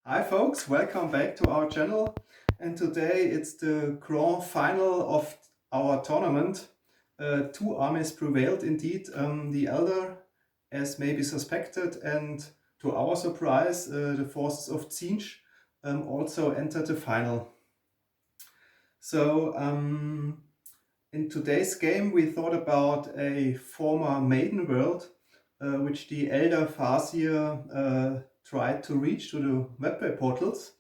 Hi folks, welcome back to our channel, and today it's the grand final of our tournament. Two armies prevailed indeed, the Eldar as maybe suspected, and to our surprise the forces of Tzeentch also entered the final. So in today's game we thought about a former maiden world which the Eldar Farseer tried to reach to the webway portals.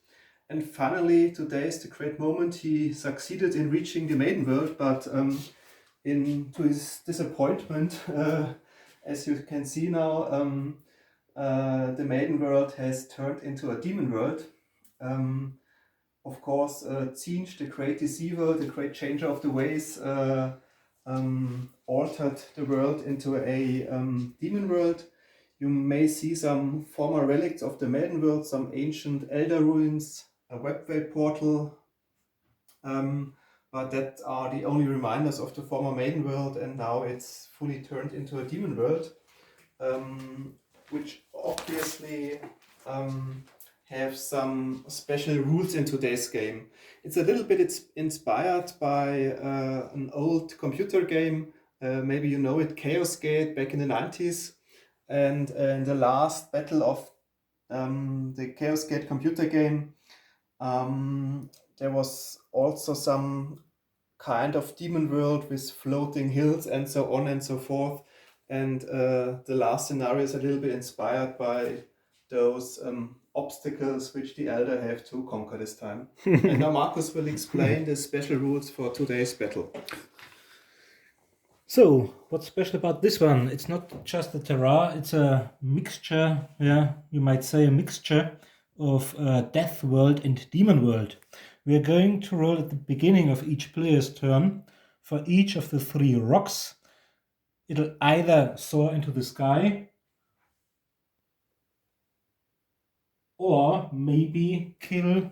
And finally, today is the great moment. He succeeded in reaching the maiden world, but to his disappointment, as you can see now, the maiden world has turned into a demon world. Of course, Tzeentch, the great deceiver, the great changer of the ways, altered the world into a demon world. You may see some former relics of the maiden world, some ancient Eldar ruins, a webway portal, but that are the only reminders of the former maiden world, and now it's fully turned into a demon world, which obviously have some special rules in today's game. It's a little bit inspired by an old computer game. Maybe you know it, Chaos Gate, back in the 90s. And in the last battle of the Chaos Gate computer game, there was also some kind of demon world with floating hills and so on and so forth. And the last scenario is a little bit inspired by those obstacles which the Elder have to conquer this time. And now Markus will explain the special rules for today's battle. So, what's special about this one? It's not just a terrain, it's a mixture, you might say a mixture of Death World and Demon World. We are going to roll at the beginning of each player's turn for each of the three rocks. It'll either soar into the sky or maybe kill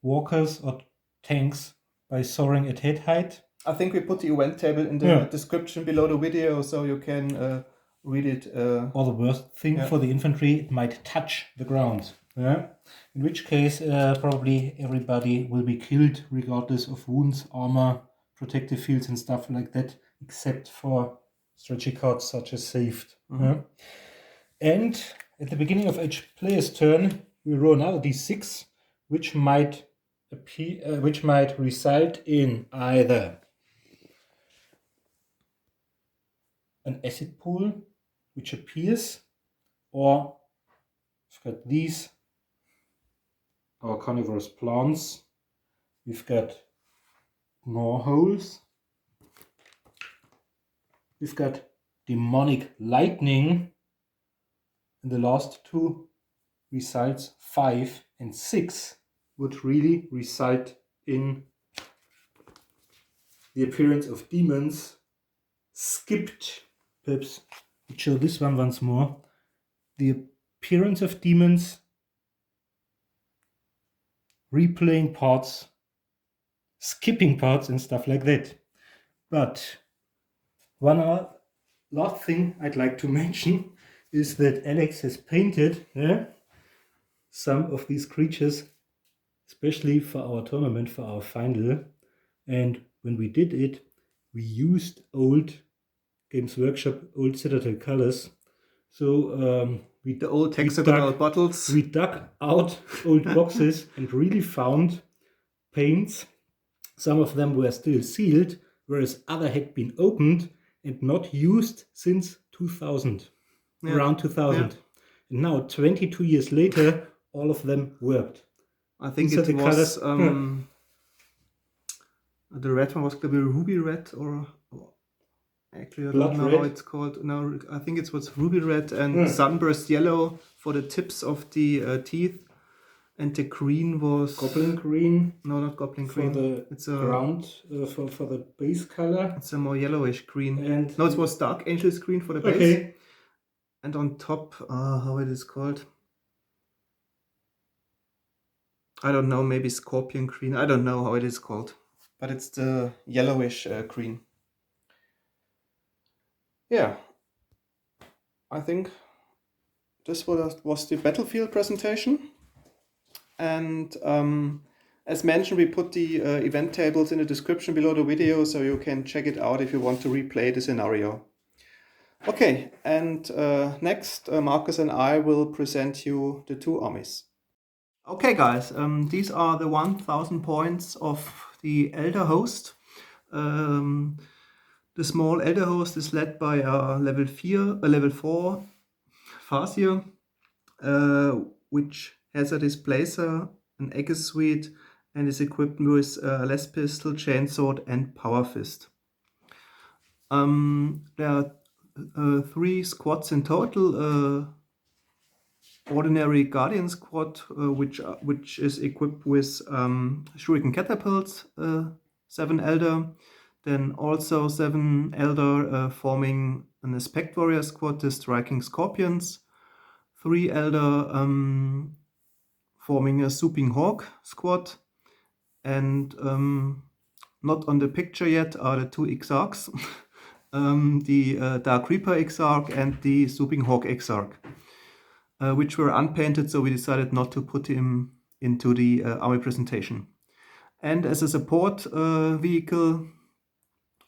walkers or tanks by soaring at head height. I think we put the event table in the description below the video so you can read it. Or the worst thing for the infantry, it might touch the ground. In which case, probably everybody will be killed regardless of wounds, armor, protective fields and stuff like that, except for strategic cards such as saved. And at the beginning of each player's turn, we roll another d6, which might result in either an acid pool, which appears, or we've got these, our carnivorous plants. We've got gnaw holes. We've got demonic lightning. And the last two results, 5 and 6, would really result in the appearance of demons skipped. Perhaps we'll show this one once more. The appearance of demons replaying parts, skipping parts and stuff like that. But one last thing I'd like to mention is that Alex has painted some of these creatures, especially for our tournament, for our final. And when we did it, we used old Games Workshop, old Citadel colors. So the old hexagonal bottles. We dug out old boxes and really found paints. Some of them were still sealed, whereas other had been opened and not used since 2000, around 2000. Yeah. And now, 22 years later, all of them worked. I think it was the red one was maybe ruby red or actually I don't know how it's called. No, I think it was ruby red and sunburst yellow for the tips of the teeth, and the green was goblin green. No, not goblin green. It's a ground for the base color. It's a more yellowish green. And no, it was dark angel's green for the base. Okay. And on top, how it is called? I don't know. Maybe scorpion green. I don't know how it is called, but it's the yellowish green. Yeah, I think this was the battlefield presentation. And as mentioned, we put the event tables in the description below the video, so you can check it out if you want to replay the scenario. Okay, and next, Marcus and I will present you the two armies. Okay, guys, these are the 1000 points of the Eldar host. The small Eldar host is led by a level 4 Farseer, which has a displacer, an Aegis suite, and is equipped with a Les pistol, chainsword, and power fist. There are 3 squads in total. Ordinary Guardian squad, which is equipped with Shuriken catapults, 7 Eldar. Then also 7 Eldar forming an Aspect Warrior squad, the Striking Scorpions. 3 Eldar forming a Swooping Hawk squad. And not on the picture yet are the 2 Exarchs, the Dark Reaper Exarch and the Swooping Hawk Exarch, which were unpainted, so we decided not to put him into the army presentation. And as a support vehicle,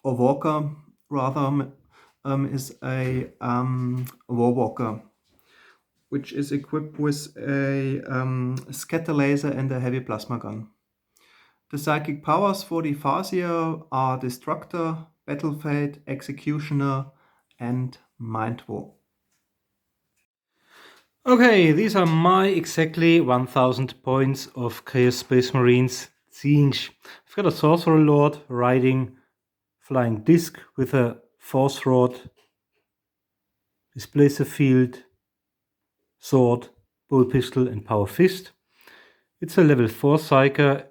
or walker rather, is a Warwalker, which is equipped with a scatter laser and a heavy plasma gun. The psychic powers for the Farseer are Destructor, Battle Fate, Executioner, and Mind War. Okay, these are my exactly 1000 points of Chaos Space Marines Tzeentch. I've got a Sorcerer Lord riding Flying Disc with a Force Rod, Displacer Field, Sword, Bow Pistol, and Power Fist. It's a level 4 Psyker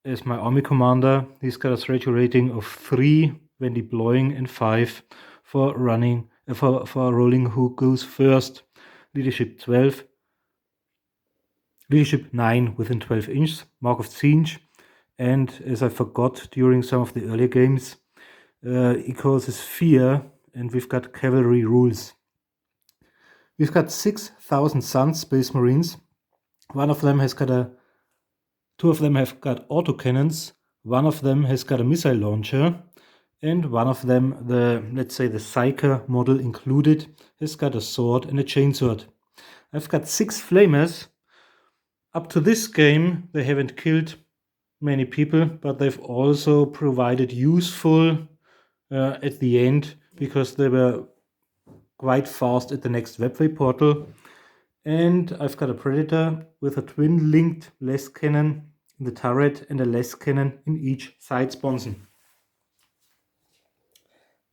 as my army commander. He's got a threat rating of 3 when deploying and 5 for running for rolling who goes first. Leadership 12. Leadership 9 within 12 inches. Mark of Tzeentch. And as I forgot during some of the earlier games, he causes fear, and we've got cavalry rules. We've got 6,000 Sun Space Marines. Two of them have got autocannons. One of them has got a missile launcher. And one of them, let's say the Psyker model included, has got a sword and a chainsword. I've got 6 flamers. Up to this game, they haven't killed many people, but they've also provided useful at the end, because they were quite fast at the next webway portal. And I've got a Predator with a twin-linked Les cannon in the turret and a Les cannon in each side sponson.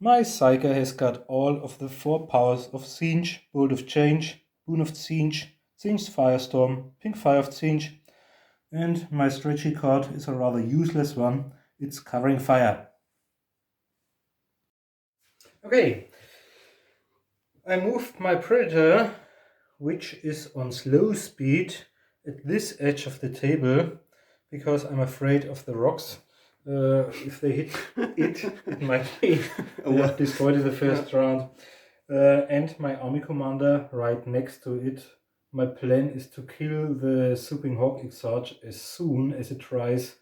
My Psyker has got all of the 4 powers of Tzeentch: Bolt of Change, Boon of Tzeentch, Tzeentch's Firestorm, Pink Fire of Tzeentch, and my strategy card is a rather useless one. It's Covering Fire. Okay, I moved my Predator, which is on slow speed, at this edge of the table, because I'm afraid of the rocks. If they hit it might be destroyed in the first round. And my army commander right next to it. My plan is to kill the Swooping Hawk Exarch as soon as it tries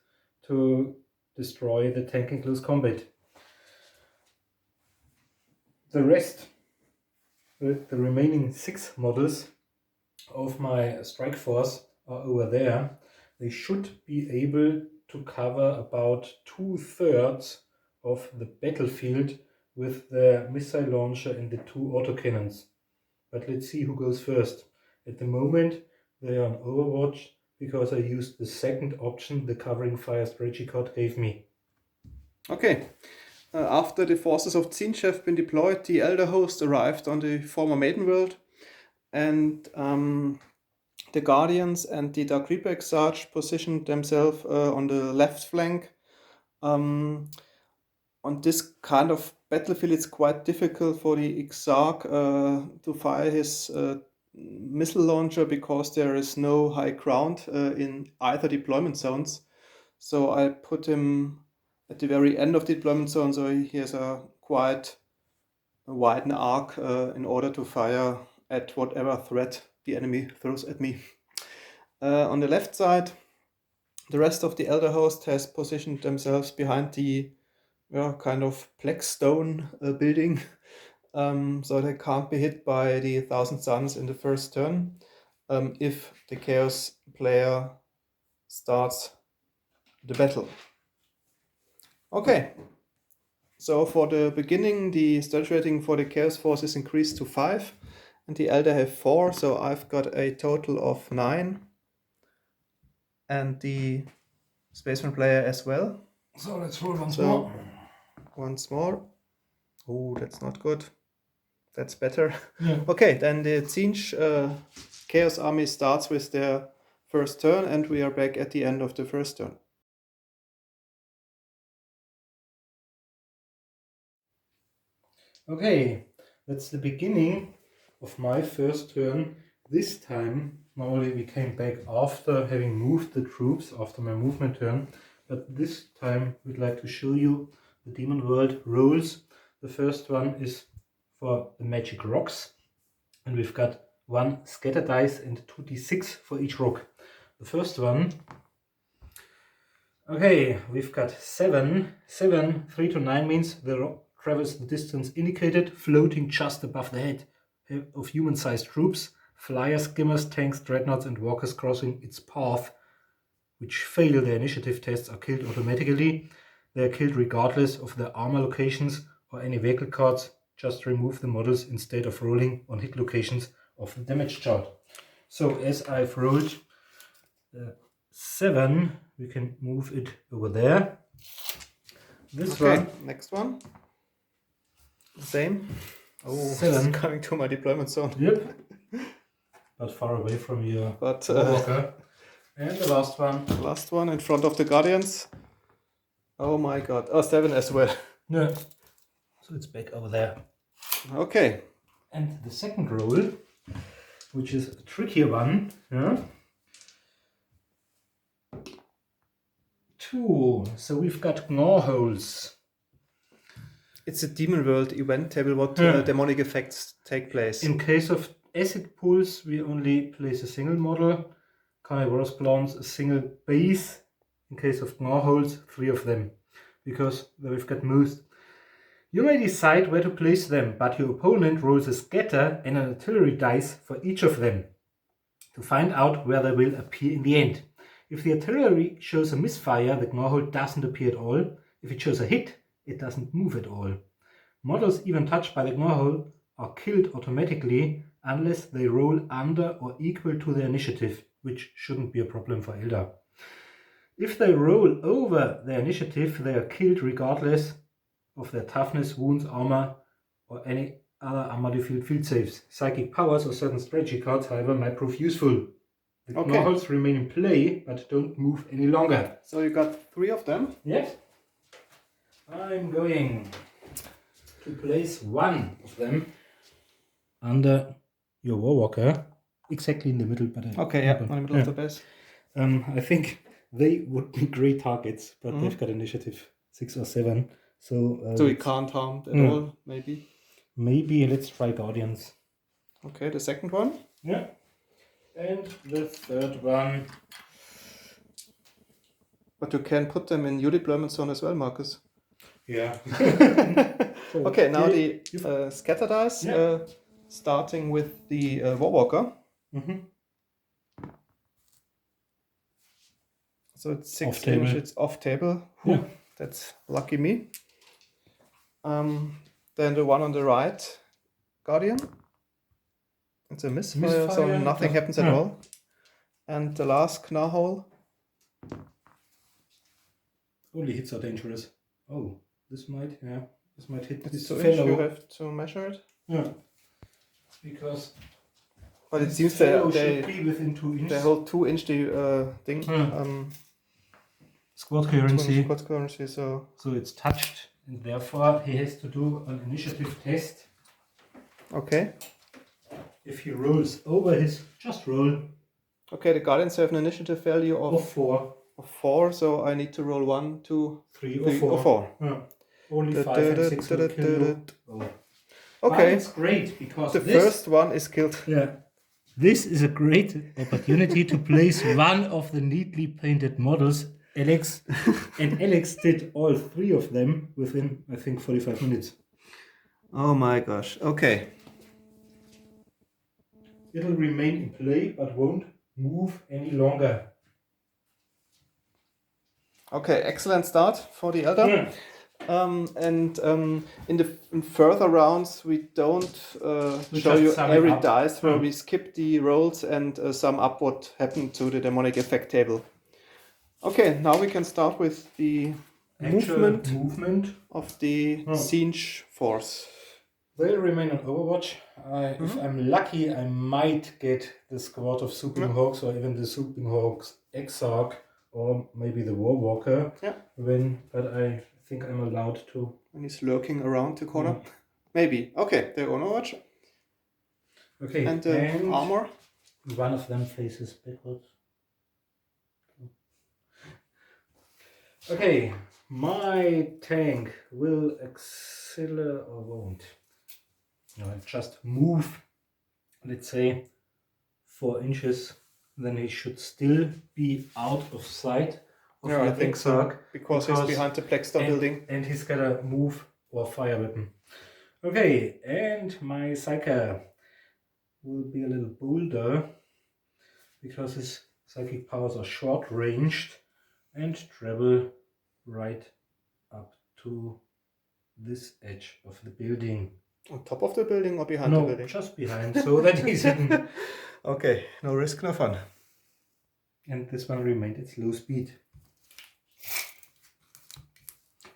to destroy the tank in close combat. The rest, the remaining 6 models of my strike force are over there. They should be able to cover about 2/3 of the battlefield with the missile launcher and the 2 autocannons. But let's see who goes first. At the moment, they are on Overwatch because I used the second option the Covering Fire strategy card gave me. Okay. After the forces of Tzeentch have been deployed, the Eldar host arrived on the former Maiden World, and the Guardians and the Dark Reaper Exarch positioned themselves on the left flank. On this kind of battlefield, it's quite difficult for the Exarch to fire his missile launcher because there is no high ground in either deployment zones. So I put him at the very end of the deployment zone, so he has a quite wide arc in order to fire at whatever threat the enemy throws at me. On the left side, the rest of the Eldar host has positioned themselves behind the kind of black stone building, so they can't be hit by the Thousand Suns in the first turn if the Chaos player starts the battle. Okay, so for the beginning, the strategy rating for the Chaos Force is increased to 5, and the Eldar have 4, so I've got a total of 9, and the Spaceman player as well. So let's roll once more. Once more. Oh, that's not good. That's better. Yeah. Okay, then the Tzeentch Chaos Army starts with their first turn, and we are back at the end of the first turn. Okay, that's the beginning of my first turn. This time, normally we came back after having moved the troops after my movement turn, but this time we'd like to show you the Demon World rules. The first one is for the magic rocks, and we've got 1 scatter dice and 2d6 for each rock. The first one, okay, we've got 7. 7, 3 to 9 means the rock travels the distance indicated, floating just above the head of human-sized troops, flyers, skimmers, tanks, dreadnoughts, and walkers crossing its path, which fail their initiative tests, are killed automatically. They are killed regardless of their armor locations or any vehicle cards. Just remove the models instead of rolling on hit locations of the damage chart. So as I've rolled 7, we can move it over there. This one. Next one. The same. Oh, 7. it's coming to my deployment zone. Yep. But far away from your But walker. And the last one. Last one in front of the Guardians. Oh my god. Oh, 7 as well. Yeah. So it's back over there. Okay. And the second roll, which is a trickier one. Yeah. 2. So we've got gnaw holes. It's a Demon World event table. What demonic effects take place? In case of acid pools, we only place a single model. Carnivorous plants, a single base. In case of gnaw holes, 3 of them, because we've got most. You may decide where to place them, but your opponent rolls a scatter and an artillery dice for each of them to find out where they will appear in the end. If the artillery shows a misfire, the gnaw hole doesn't appear at all. If it shows a hit, it doesn't move at all. Models even touched by the gnaw hole are killed automatically unless they roll under or equal to their initiative, which shouldn't be a problem for Eldar. If they roll over their initiative, they are killed regardless of their toughness, wounds, armor, or any other armored field saves. Psychic powers or certain strategy cards, however, might prove useful. The gnaw holes remain in play, but don't move any longer. So you got 3 of them? Yes. I'm going to place 1 of them under your Warwalker, exactly in the middle. But in the middle of the base. I think they would be great targets, but they've got initiative 6 or 7. So we can't harm at all, maybe? Maybe let's try Guardians. Okay, the second one? Yeah. And the third one. But you can put them in your deployment zone as well, Marcus. Yeah. Okay, now the scatter dice, starting with the Warwalker. So it's 6 inch, it's off table. Yeah. That's lucky me. Then the one on the right, Guardian. It's a misfire, so nothing happens at all. And the last gnaw hole. Only hits are dangerous. Oh, this might hit this fellow. You have to measure it. Yeah. Because. But it seems they be within 2 inches. They hold 2 inch thing. Squad currency. Squad currency. So it's touched, and therefore he has to do an initiative test. Okay. If he rolls over his, just roll. Okay, the Guardians have an initiative value of 4. Of 4, so I need to roll 1, 2, 3 or 4. Yeah. Only 5 and 6 will kill you. Okay. It's great because the first one is killed. Yeah. This is a great opportunity to place one of the neatly painted models, Alex. And Alex did all 3 of them within, I think, 45 minutes. Oh my gosh. Okay. It'll remain in play, but won't move any longer. Okay, excellent start for the Eldar. Yeah. In further rounds, we don't We show just you sum it every up. dice where Hmm. we skip the rolls and sum up what happened to the demonic effect table. Okay, now we can start with the Actual movement of the Tzeentch force. They'll remain on Overwatch. If I'm lucky, I might get the squad of Swooping Hawks or even the Swooping Hawks Exarch or maybe the Warwalker. Yeah. But I think I'm allowed to. And he's lurking around the corner. Maybe. Okay, they're on Overwatch. Okay, And the armor. One of them faces backwards. Okay, my tank will accelerate or won't. No, just move, let's say, 4 inches. Then he should still be out of sight of I think Exarch, so. Because he's behind the Blackstar building. And he's got a move or fire weapon. Okay, and my Psyker will be a little bolder because his psychic powers are short-ranged and travel right up to this edge of the building. On top of the building or behind the building? No, just behind, so that he's hidden. Okay, no risk, no fun. And this one remained at low speed.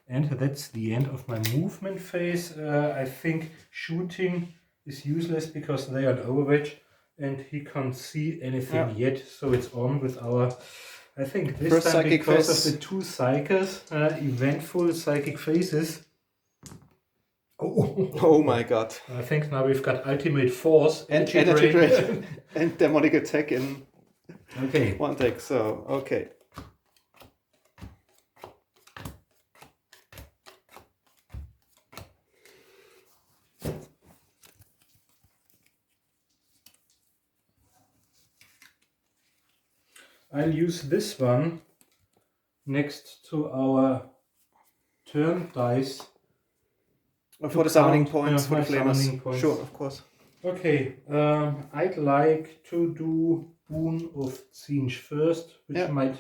And that's the end of my movement phase. I think shooting is useless because they are an Overwatch and he can't see anything yet. So it's on with our, I think this first time psychic because phase. of the 2 psychers, eventful psychic phases. Oh my god. I think now we've got ultimate force, and energy drain and demonic attack in one deck. So, okay. I'll use this one next to our turn dice. For the summoning points, for the flamers. Sure, of course. Okay, I'd like to do Boon of Tzeentch first, which might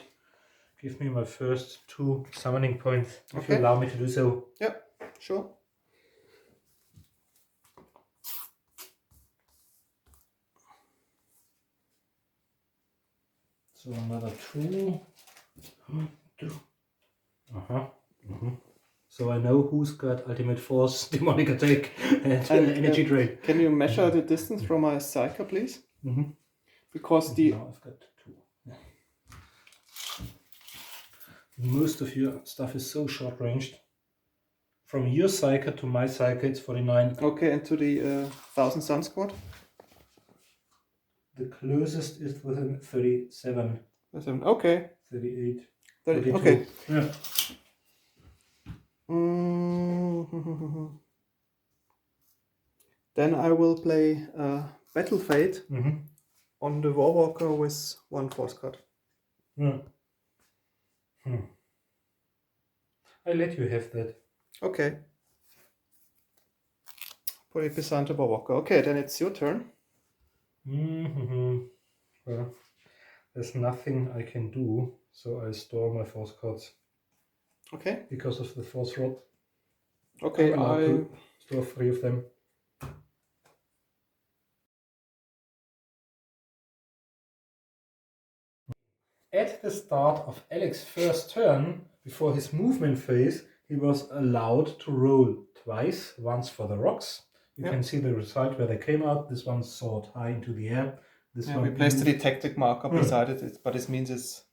give me my first 2 summoning points, if you allow me to do so. Yeah, sure. So another 2. So I know who's got ultimate force, demonic attack, and energy drain. Can you measure the distance from my Psyker, please? Because now I've got 2. Most of your stuff is so short ranged. From your Psyker to my Psyker, it's 49. Okay, and to the 1000 Sun Squad? The closest is within 37. Okay. 38. 30, okay. Yeah. Then I will play Battle Fate on the Warwalker with 1 force card. I let you have that. Okay. Put it beside the Warwalker. Okay, then it's your turn. Well, there's nothing I can do, so I store my force cards. Okay. Because of the force rod. Okay, I store 3 of them. At the start of Alex's first turn, before his movement phase, he was allowed to roll twice, once for the rocks. You can see the result where they came out. This one soared high into the air. This one we placed the tactic marker beside it, but this means it's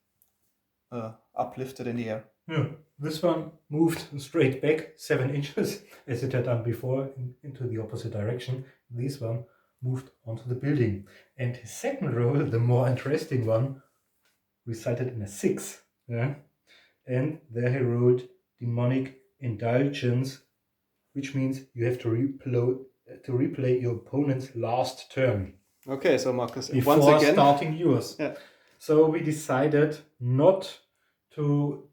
uplifted in the air. Yeah, this one moved straight back 7 inches, as it had done before, into the opposite direction. This one moved onto the building. And his second roll, the more interesting one, recited in a 6. Yeah? And there he rolled Demonic Indulgence, which means you have to replay your opponent's last turn. Okay, so Marcus, before once again, starting yours. Yeah. So we decided not to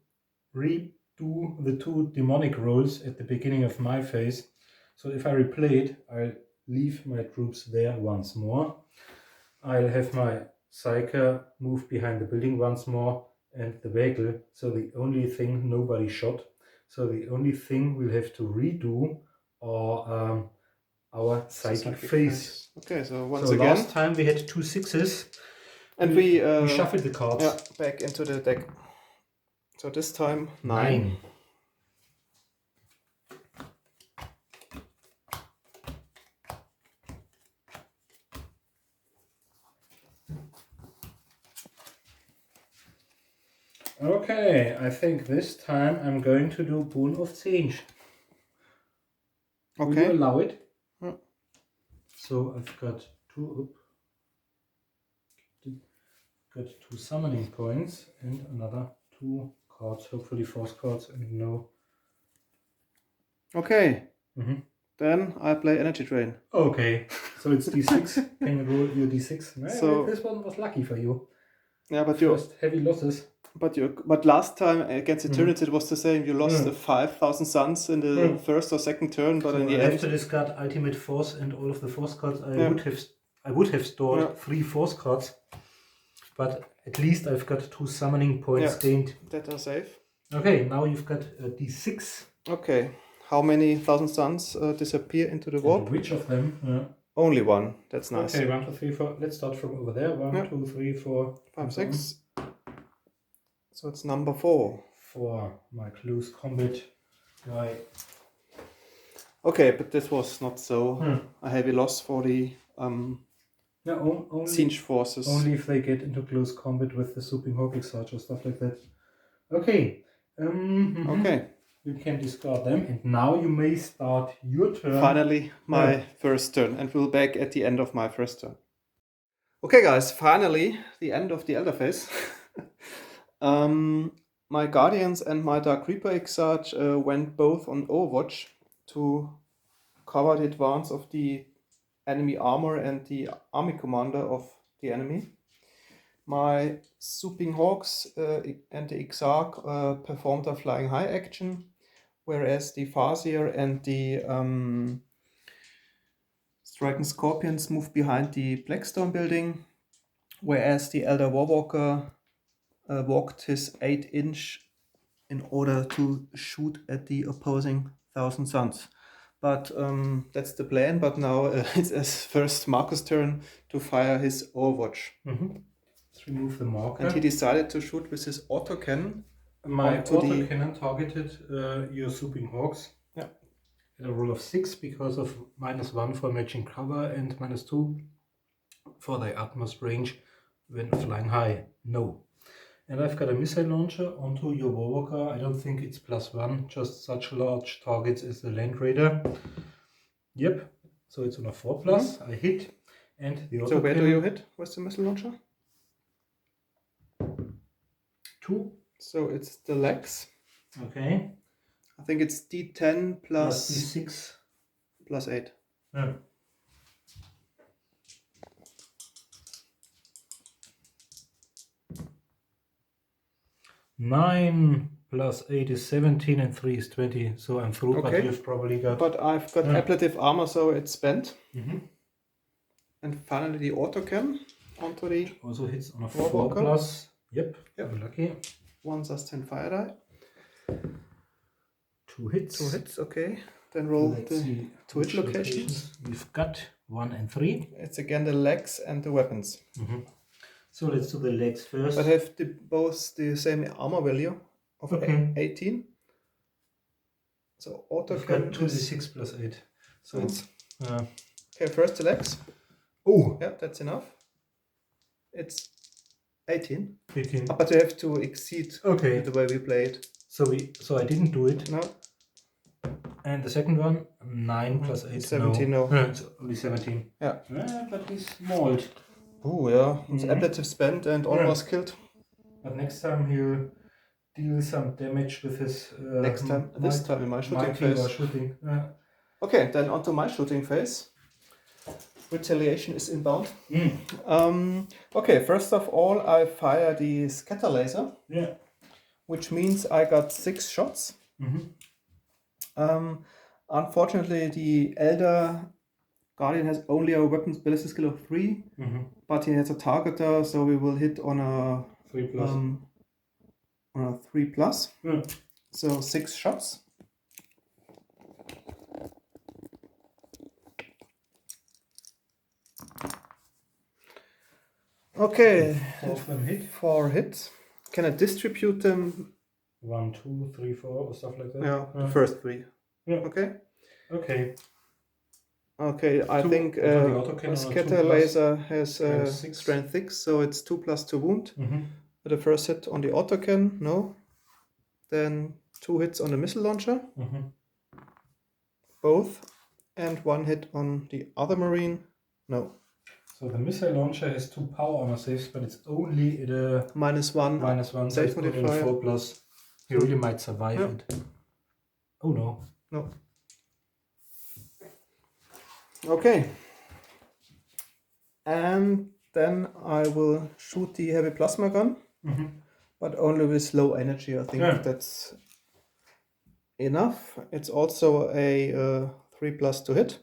redo the 2 demonic rolls at the beginning of my phase. So if I replay it, I'll leave my troops there once more. I'll have my Psyker move behind the building once more and the vehicle. So the only thing nobody shot. So the only thing we'll have to redo are our psychic phase. Okay, so once So again, last time we had 2 6s. and we shuffled the cards. Yeah, back into the deck. So this time 9. Okay, I think this time I'm going to do Boon of Tzeentch. Will Okay. you allow it? Yeah. So I've got 2 summoning points and another 2 cards, hopefully force cards, and no. Okay. Then I play Energy Drain. Okay, so it's D6. Can you roll your D6? So this one was lucky for you. Yeah, but First heavy losses. But last time against the Tyranids it was the same. You lost the 5,000 suns in the first or second turn, but So in the I end have to discard ultimate force and all of the force cards. I would have stored 3 force cards, but at least I've got 2 summoning points gained. That are safe. Okay, now you've got a D6. Okay, how many 1,000 suns disappear into the warp? And which of them? Only one. That's nice. Okay, 1, 2, 3, 4. Let's start from over there. 1, 2, 3, 4, 5, 6. So it's number 4. For my close combat. Right. Okay, but this was not so a heavy loss for the Tzeentch forces. Only if they get into close combat with the Swooping Hawk Exarch or stuff like that. Okay. Okay. You can discard them, and now you may start your turn. Finally, my first turn, and we'll back at the end of my first turn. Okay, guys, finally, the end of the Eldar phase. My Guardians and my Dark Reaper Exarch went both on Overwatch to cover the advance of the enemy armor and the army commander of the enemy. My Swooping Hawks and the Exarch performed a flying high action, whereas the Farseer and the Striking Scorpions moved behind the Blackstone building, whereas the Eldar Warwalker walked his 8-inch in order to shoot at the opposing 1,000 suns. But that's the plan. But now it's first Marcus' turn to fire his Overwatch. Let's remove the marker. And he decided to shoot with his autocannon. My autocannon targeted your Swooping Hawks. Yeah. At a roll of 6 because of -1 for matching cover and -2 for the utmost range when flying high. No. And I've got a missile launcher onto your Warwalker. I don't think it's +1, just such large targets as the Land Raider. Yep, so it's on a 4+. I hit. And the autocannon. So where do you hit with the missile launcher? 2. So it's the legs. Okay. I think it's D10 plus D6 plus 8. Yeah. Nine plus 8 is 17 and 3 is 20. So I'm through, Okay. but you've probably got... But I've got ablative armor, so it's spent. Mhm. And finally the autocannon onto the Also hits on a Warwalker. 4+. Yep. Yep. Lucky. 1 +10 fire die. 2 hits. 2 hits, okay. Then roll Let's the see 2 hit which locations. We've got 1 and 3. It's again the legs and the weapons. So let's do the legs first. But have both the same armor value of Okay. 18. So We've got autocannon 2d6 plus 8. So it's okay. First the legs. Oh, Yeah, that's enough. It's 18. 18. But you have to exceed Okay. the way we played. So I didn't do it. No. And the second one, 9 plus 8. 17, no. It's only 17. Yeah. But he's mauled. Oh yeah, it's ablative spent and almost killed. But next time he'll deal some damage with his... This time in my shooting phase. Or shooting. Okay, then onto my shooting phase. retaliation is inbound. Okay, first of all, I fire the scatter laser. Yeah. Which means I got 6 shots. Unfortunately, the Eldar Guardian has only a weapons ballistic skill of 3, but he has a targeter, so we will hit on a 3+. On a 3+. Yeah. So 6 shots. Okay, 4 hits. Can I distribute them? 1, 2, 3, 4, or stuff like that? Yeah, the first 3. Yeah. Okay. Okay. Okay, I think a scatter laser has strength 6, so it's 2+ to wound. The first hit on the autocannon, no. Then 2 hits on the missile launcher, both, and 1 hit on the other marine, no. So the missile launcher has 2 power armor saves, but it's only at a -1 save modifier. 4+. He really might survive it. Oh no. No. Okay. And then I will shoot the heavy plasma gun, but only with low energy. I think that's enough. It's also a 3+ to hit.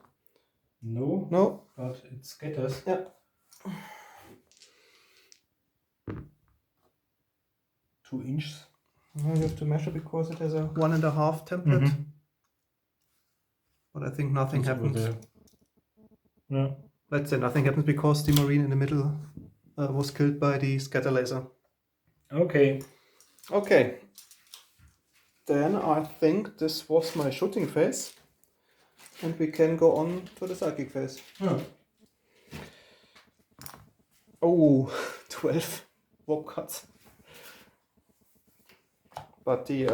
No. No. But it scatters. Yeah. 2 inches. You have to measure because it has a 1.5 template. But I think nothing happens. Yeah. Let's say nothing happens because the marine in the middle was killed by the scatter laser. Okay. Okay. Then I think this was my shooting phase. And we can go on to the psychic phase. Oh, 12 warp cuts. But the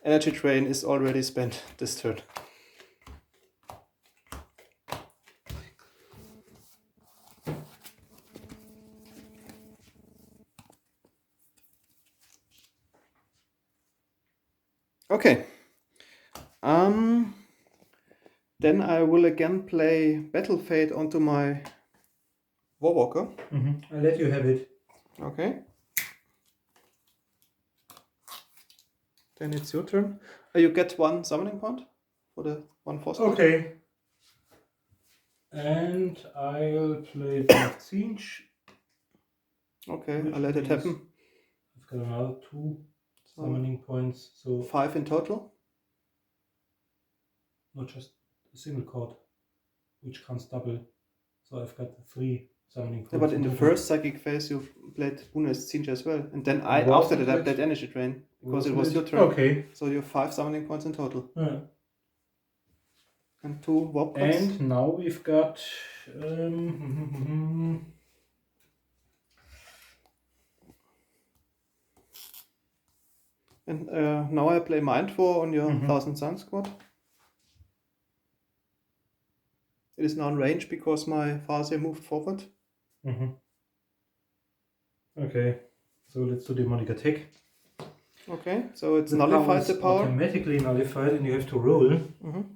energy drain is already spent this turn. Okay. Then I will again play Battle Fate onto my Warwalker. I'll let you have it. Okay. Then it's your turn. You get 1 summoning point for the 1 force card. Okay. And I'll play the Tzeentch. Okay, I'll let it happen. I've got another 2 summoning points, so 5 in total. Not just a single card, which counts double. So I've got 3 summoning points. Yeah, but in the first psychic phase you played Una's Tzeentch as well. And then after that I played energy drain. Because it was your turn. Okay. So you have 5 summoning points in total. Yeah. And 2 warp cuts. And now we've got and now I play Mind War on your 1000 Sun squad. It is now in range because my Farseer moved forward. Okay, so let's do demonic attack. Okay, so it's nullified the power. Automatically nullified, and you have to roll.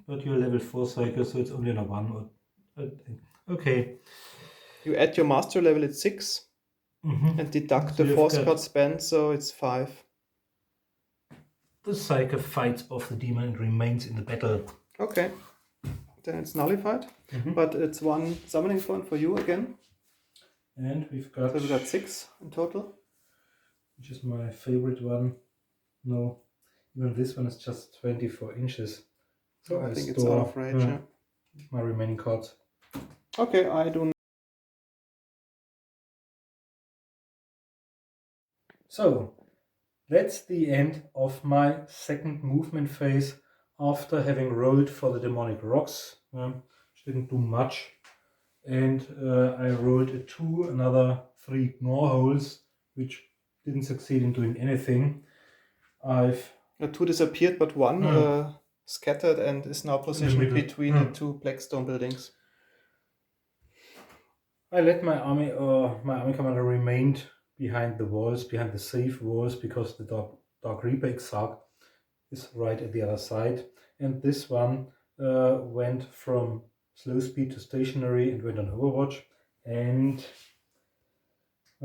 But you're level 4 cycle, so it's only a 1. Okay. You add your master level at 6 and deduct the force card spent, so it's 5. The cycle fights off the demon and remains in the battle. Okay, then it's nullified, but it's 1 summoning point for you again. And we've got... So we got 6 in total. Which is my favorite one. No, even this one is just 24 inches. So I think it's out of range. My remaining cards. Okay, I do. So, that's the end of my second movement phase after having rolled for the demonic rocks. Which didn't do much. And I rolled a 2, another 3 gnaw holes, which didn't succeed in doing anything. I've 2 disappeared, but 1 scattered and is now positioned between the 2 Blackstone buildings. I let my army commander remained behind the walls, behind the safe walls, because the Dark Reaper Exarch is right at the other side. And this one went from slow speed to stationary and went on Overwatch. And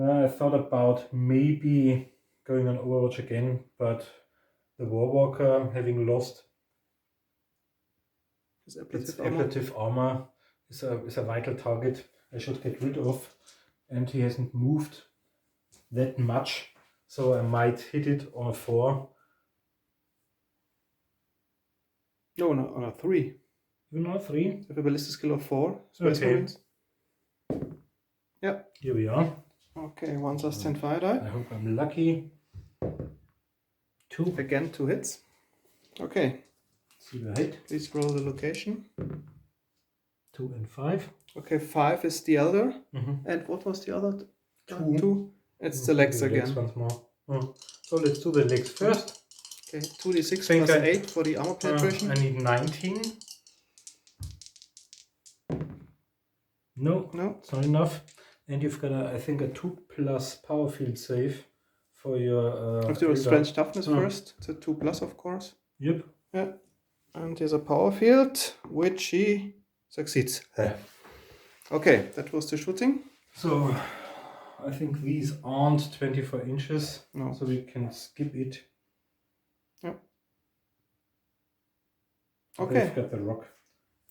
I thought about maybe going on Overwatch again, but the Warwalker, having lost His its ablative armor. ablative armor, is a vital target I should get rid of, and he hasn't moved that much, so I might hit it on a 4. No, on a 3. Even on a 3? With a ballistic skill of 4. Space Okay. Marines. Yeah. Here we are. Okay, 1 sustained fire die. I hope I'm lucky. 2. Again, 2 hits. Okay. See the hit. Please roll the location. 2 and 5. Okay, 5 is the Eldar. Mm-hmm. And what was the other? 2. 2. It's the legs again. Legs once more. So let's do the legs first. Okay, 2d6 plus 8 for the armor penetration. I need 19. No, it's not enough. And you've got, I think, a 2+ power field save for your... Have to do a strength toughness first. It's a 2+, of course. Yep. Yeah. And here's a power field, which he succeeds. Okay, that was the shooting. So, I think these aren't 24 inches. No. So we can skip it. Yeah. Okay. I've got the rock.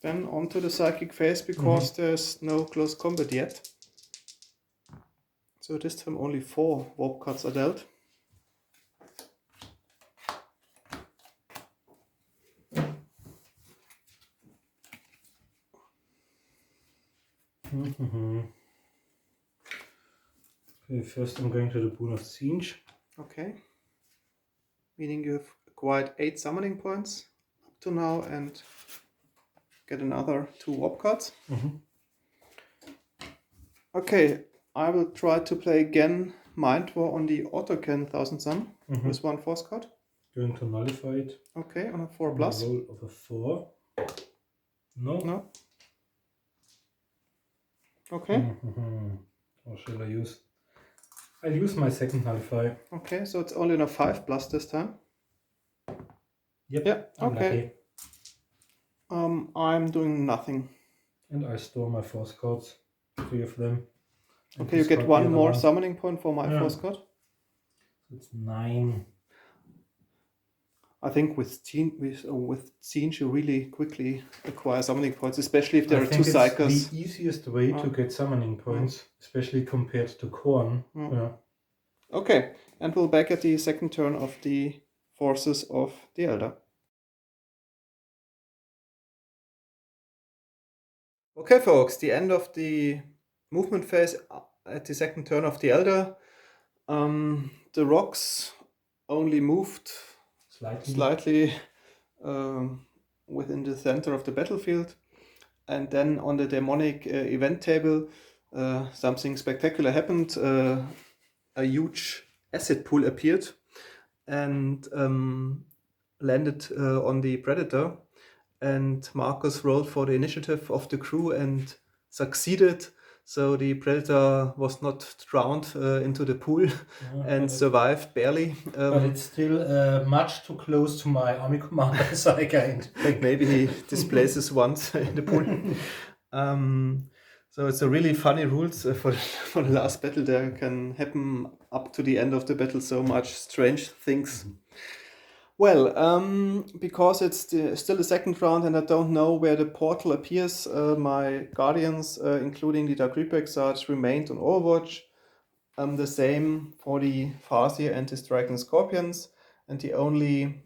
Then on to the psychic phase, because there's no close combat yet. So this time only 4 warp cards are dealt. Okay, first I'm going to the Boon of Tzeentch. Okay. Meaning you've acquired 8 summoning points up to now and get another 2 warp cards. Okay, I will try to play again Mind War on the Autocan Thousand Sun with 1 force card. Going to nullify it. Okay, on a 4+. Roll of a 4. No. Okay. What shall I use? I'll use my second nullify. Okay, so it's only on a 5+ this time. Yep. Yeah. I'm Okay. lucky. I'm doing nothing. And I store my force cards. 3 of them. And Okay, you get discard 1 the other more one. summoning point for my force card. It's 9. I think with Tzeentch you really quickly acquire summoning points, especially if there are 2 cycles. The easiest way to get summoning points, especially compared to Khorne. Yeah. Okay, and we'll back at the second turn of the forces of the Eldar. Okay, folks, the end of the movement phase at the second turn of the Eldar. The rocks only moved slightly within the center of the battlefield. And then on the demonic event table, something spectacular happened. A huge acid pool appeared and landed on the Predator. And Marcus rolled for the initiative of the crew and succeeded. So the Predator was not drowned into the pool and survived barely. But it's still much too close to my army commander, so I can't. Maybe he displaces once in the pool. So it's a really funny rules for the last battle. There can happen up to the end of the battle so much strange things. Well, because it's still the second round and I don't know where the portal appears, my guardians, including the Dark Reaper Exarch, remained on Overwatch. The same for the Farseer and the Striking Scorpions. And the only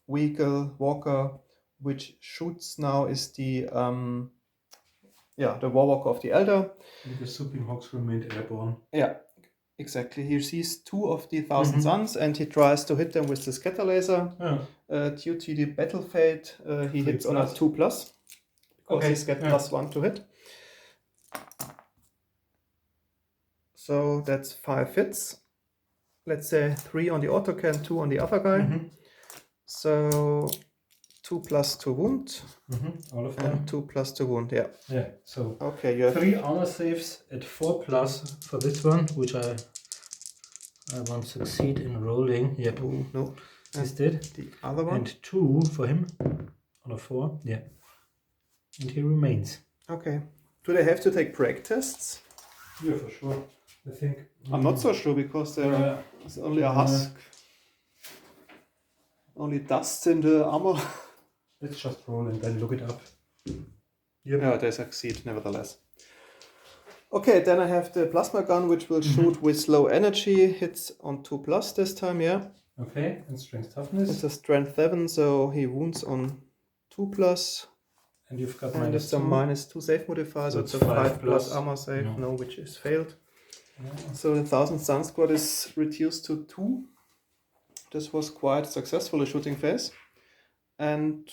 vehicle walker which shoots now is the Warwalker of the Eldar. The Supping Hawks remained airborne. Yeah. Exactly. He sees 2 of the Thousand Suns and he tries to hit them with the scatter laser. Due to the battle fate, he hits on a 2+. Because he's got +1 to hit. So that's 5 hits. Let's say 3 on the autocan, 2 on the other guy. So 2+ to wound. All of them. And 2+ to wound, yeah. Yeah, so okay, you have 3 armor saves at 4+ for this one, which I won't succeed in rolling. Yep. Ooh, no. He's dead. The other one. And 2 for him on a 4. Yeah. and he remains. Okay. Do they have to take break tests? Yeah, for sure. I think. I'm not so sure because there's only a husk. Only dust in the armor. Let's just roll and then look it up. Yep. Yeah, they succeed nevertheless. Okay, then I have the plasma gun, which will shoot with low energy. Hits on 2+ this time, yeah. Okay, and strength toughness. It's a strength 7, so he wounds on 2+. And you've got and it's a -2 save modifier, so it's a 5+ armor save, no, which is failed. Yeah. So the 1000 Sun Squad is reduced to 2. This was quite successful, a shooting phase. And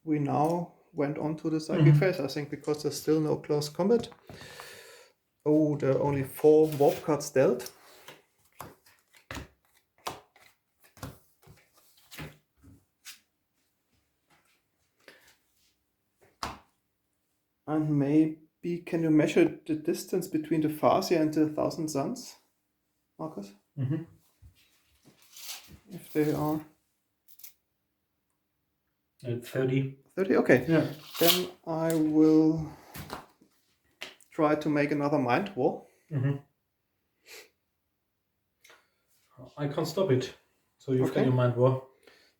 we now went on to the psychic phase, I think, because there's still no close combat. Oh, there are only 4 warp cards dealt. And maybe can you measure the distance between the Farsia and the 1000 Suns, Marcus? If they are at 30. 30, okay. Yeah. Then I will try to make another mind war. I can't stop it. So you've got your mind war.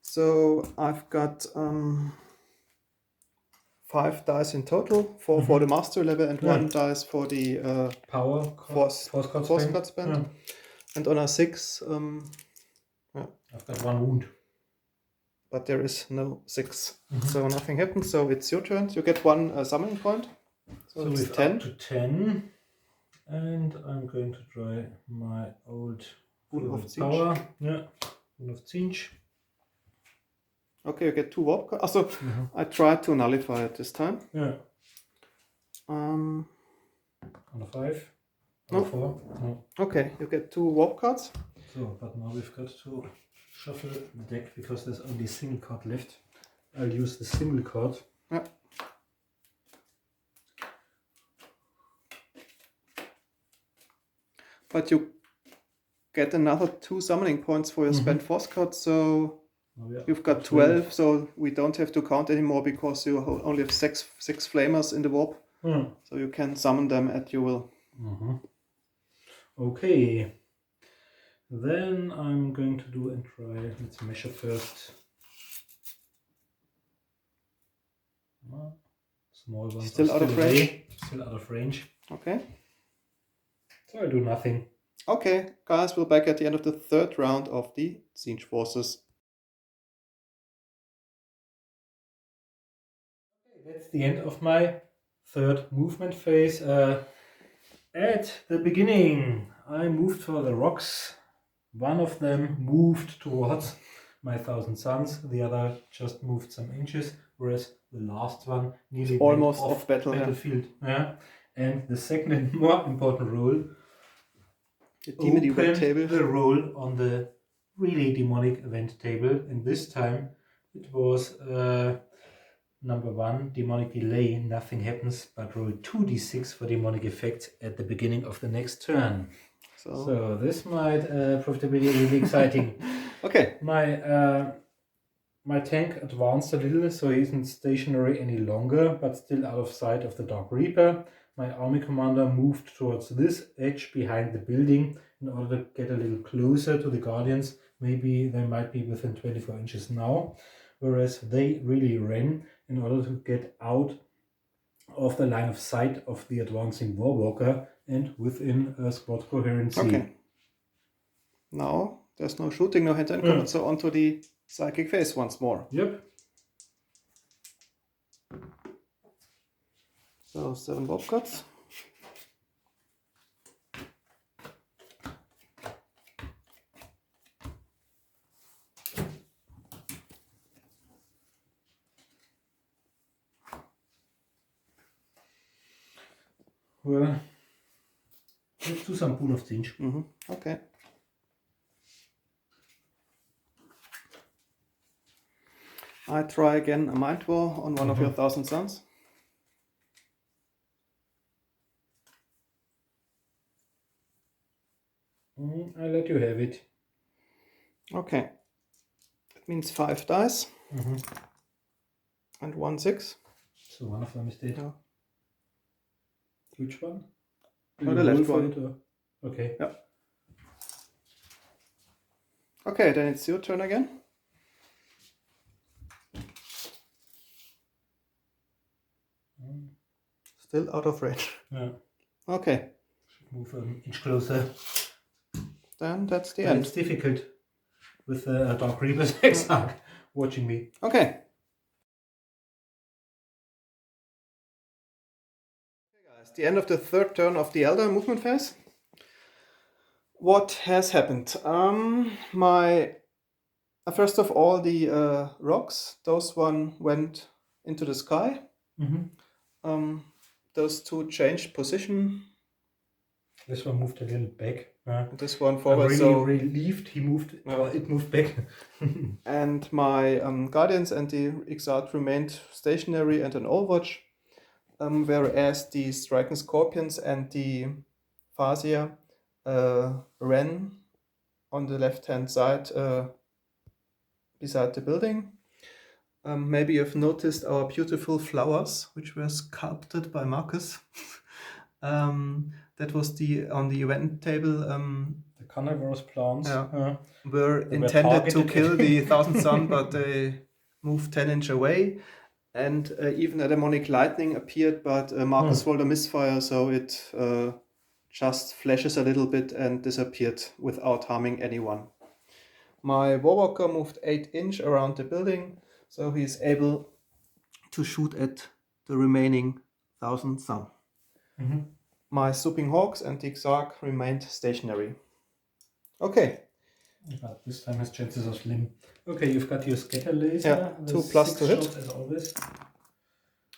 So I've got 5 dice in total, 4 for the master level and 1 dice for the power force card spend. Yeah. And on a 6, I've got 1 wound. But there is no 6, so nothing happens. So it's your turn. You get 1 summoning point. So it's 10. Up to 10, and I'm going to try my old power. Yeah, Boon of Tzeentch. Okay, you get 2 warp cards. So I tried to nullify it this time. Yeah. On a 5. On a 4. No. Okay, you get 2 warp cards. So, but now we've got to shuffle the deck because there's only a single card left. I'll use the single card. Yeah. But you get another 2 summoning points for your spent force card, so you've got 12, so we don't have to count anymore because you only have 6 flamers in the warp. So you can summon them at your will. Okay. Then I'm going to do and try, let's measure first. Small ones. Still out of range? Still out of range. Okay. So I do nothing. Okay, guys, we're back at the end of the 3rd round of the Tzeentch forces. Okay, that's the end of my 3rd movement phase. At the beginning, I moved for the rocks. One of them moved towards my 1000 Suns, the other just moved some inches, whereas the last one nearly almost went off battlefield. Yeah. And the second and more important role, the role on the really demonic event table, and this time it was number 1, demonic delay, nothing happens, but roll 2d6 for demonic effects at the beginning of the next turn. So this might prove to be really exciting. Okay. My tank advanced a little, so he isn't stationary any longer, but still out of sight of the Dark Reaper. My army commander moved towards this edge behind the building in order to get a little closer to the Guardians. Maybe they might be within 24 inches now, whereas they really ran in order to get out of the line of sight of the advancing Warwalker and within a squad coherency. Okay. Now there's no shooting, no hand-to-hand combat, so onto the psychic phase once more. Yep. So 7 warp cards. Well, let's do some Boon of Tzeentch. Okay. I try again a mind war on one of your 1000 Suns. I let you have it. Okay. That means 5 dice. And 1 6. So one of them is dead. Yeah. Which one? Oh, the left one. Okay. Yeah. Okay, then it's your turn again. Still out of range. Yeah. Okay. Should move an inch closer. Then that's the But end. it's difficult with a Dark Reaper's Exarch watching me. Okay. Guys, the end of the third turn of the Eldar movement phase. What has happened? First of all, the rocks, those one went into the sky. Those two changed position. This one moved a little back. This one forward. I'm really relieved he moved. It moved back. And my Guardians and the Exarch remained stationary and an Overwatch, whereas the Striking Scorpions and the Farseer ran on the left-hand side beside the building. Maybe you've noticed our beautiful flowers, which were sculpted by Marcus. That was on the event table. The carnivorous plants were intended to kill the Thousand Sun, but they moved 10 inches away. And even a demonic lightning appeared, but Marcus rolled a misfire, so it just flashes a little bit and disappeared without harming anyone. My Warwalker moved 8 inches around the building, so he's able to shoot at the remaining Thousand Sun. My Swooping Hawks and the Exarch remained stationary. Okay. But this time his chances are slim. Okay, you've got your scatter laser. Yeah, 2+ to hit. As always.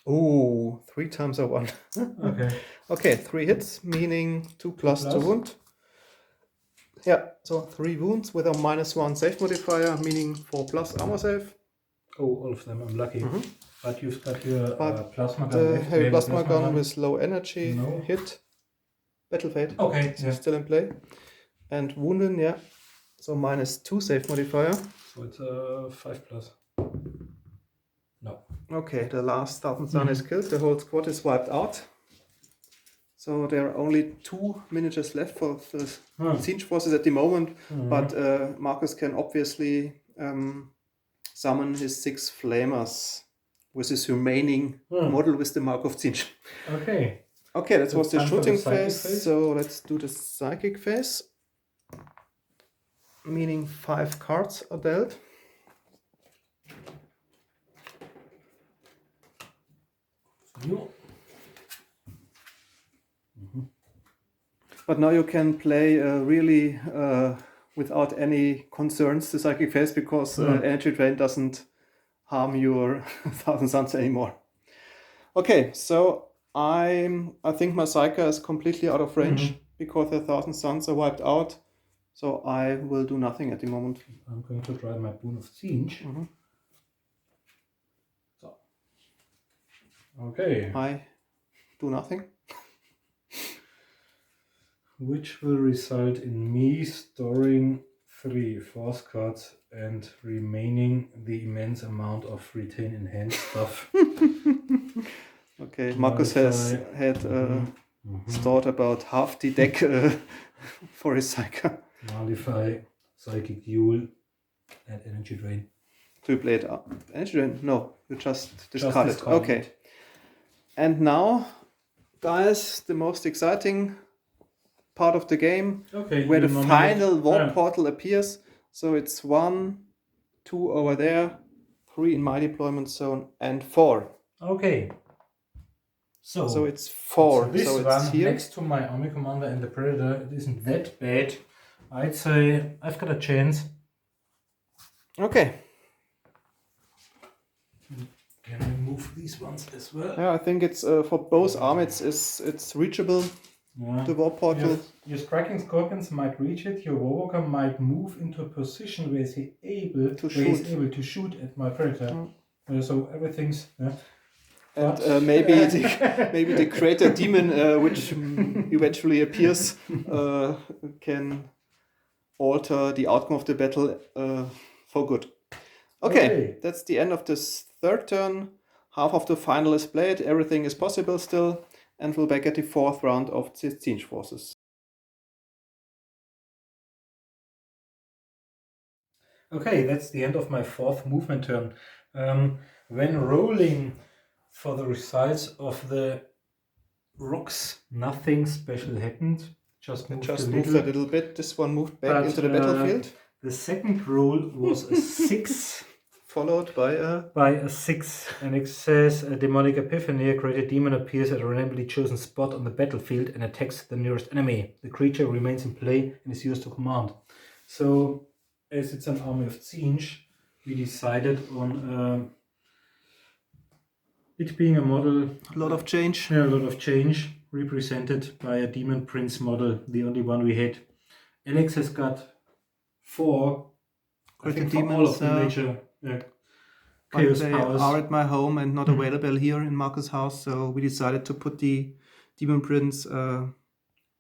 Oh, 3 times a 1. Okay. Okay, 3 hits, meaning 2+ to wound. Yeah, so 3 wounds with a -1 save modifier, meaning 4+ armor save. Oh, all of them, I'm lucky. But you've got your plasma gun. The heavy plasma gun with low energy hit. Battle Fate. Okay, still in play. And wounded, yeah. So -2 save modifier. So it's 5+. No. Okay, the last Thousand Sun is killed. The whole squad is wiped out. So there are only 2 miniatures left for the Tzeentch forces at the moment. But Marcus can obviously summon his 6 flamers with his remaining model with the Mark of Tzeentch. Okay. Okay, that was the shooting phase. So let's do the psychic phase. Meaning 5 cards are dealt. But now you can play really without any concerns the psychic phase, because energy drain doesn't harm your Thousand Suns anymore. Okay, so I think my Psyker is completely out of range because the Thousand Suns are wiped out. So I will do nothing at the moment. I'm going to try my Boon of Tzeentch. So. Okay. I do nothing. Which will result in me storing 3 force cards and remaining the immense amount of retain in hand stuff. Okay, Marcus has had stored about half the deck for his Psyker. Nullify, Psychic Duel, and Energy Drain. Do you play it up? Energy Drain? No, you just discard it. Okay. And now, guys, the most exciting part of the game, where the final warp portal appears. So it's 1, 2 over there, 3 in my deployment zone, and 4. Okay. So it's 4. This so it's one here. Next to my Army Commander and the Predator, it isn't that bad. I'd say I've got a chance. Okay. Can I move these ones as well? Yeah, I think it's for both armies it's reachable. Yeah. The warp portal. Your Striking Scorpions might reach it. Your Warwalker might move into a position where he's able to shoot at my Predator. So everything's. And maybe the Creator Demon, which eventually appears, can alter the outcome of the battle for good. Okay, that's the end of this third turn. half of the final is played, everything is possible still, and we're back at the 4th round of the Tzeentch forces. Okay, that's the end of my 4th movement turn. When rolling for the results of the rocks, nothing special happened. Just moved a little bit. This one moved back into the battlefield. The second roll was a 6. Followed by a 6. And it says a demonic epiphany, a greater demon appears at a randomly chosen spot on the battlefield and attacks the nearest enemy. The creature remains in play and is yours to command. So, as it's an army of Tzeentch, we decided on it being a model. A lot of change. Yeah, a lot of change, represented by a Demon Prince model, the only one we had. Alex has got 4 greater demons, all of the major chaos they powers are at my home and not available here in Marcus' house, so we decided to put the Demon Prince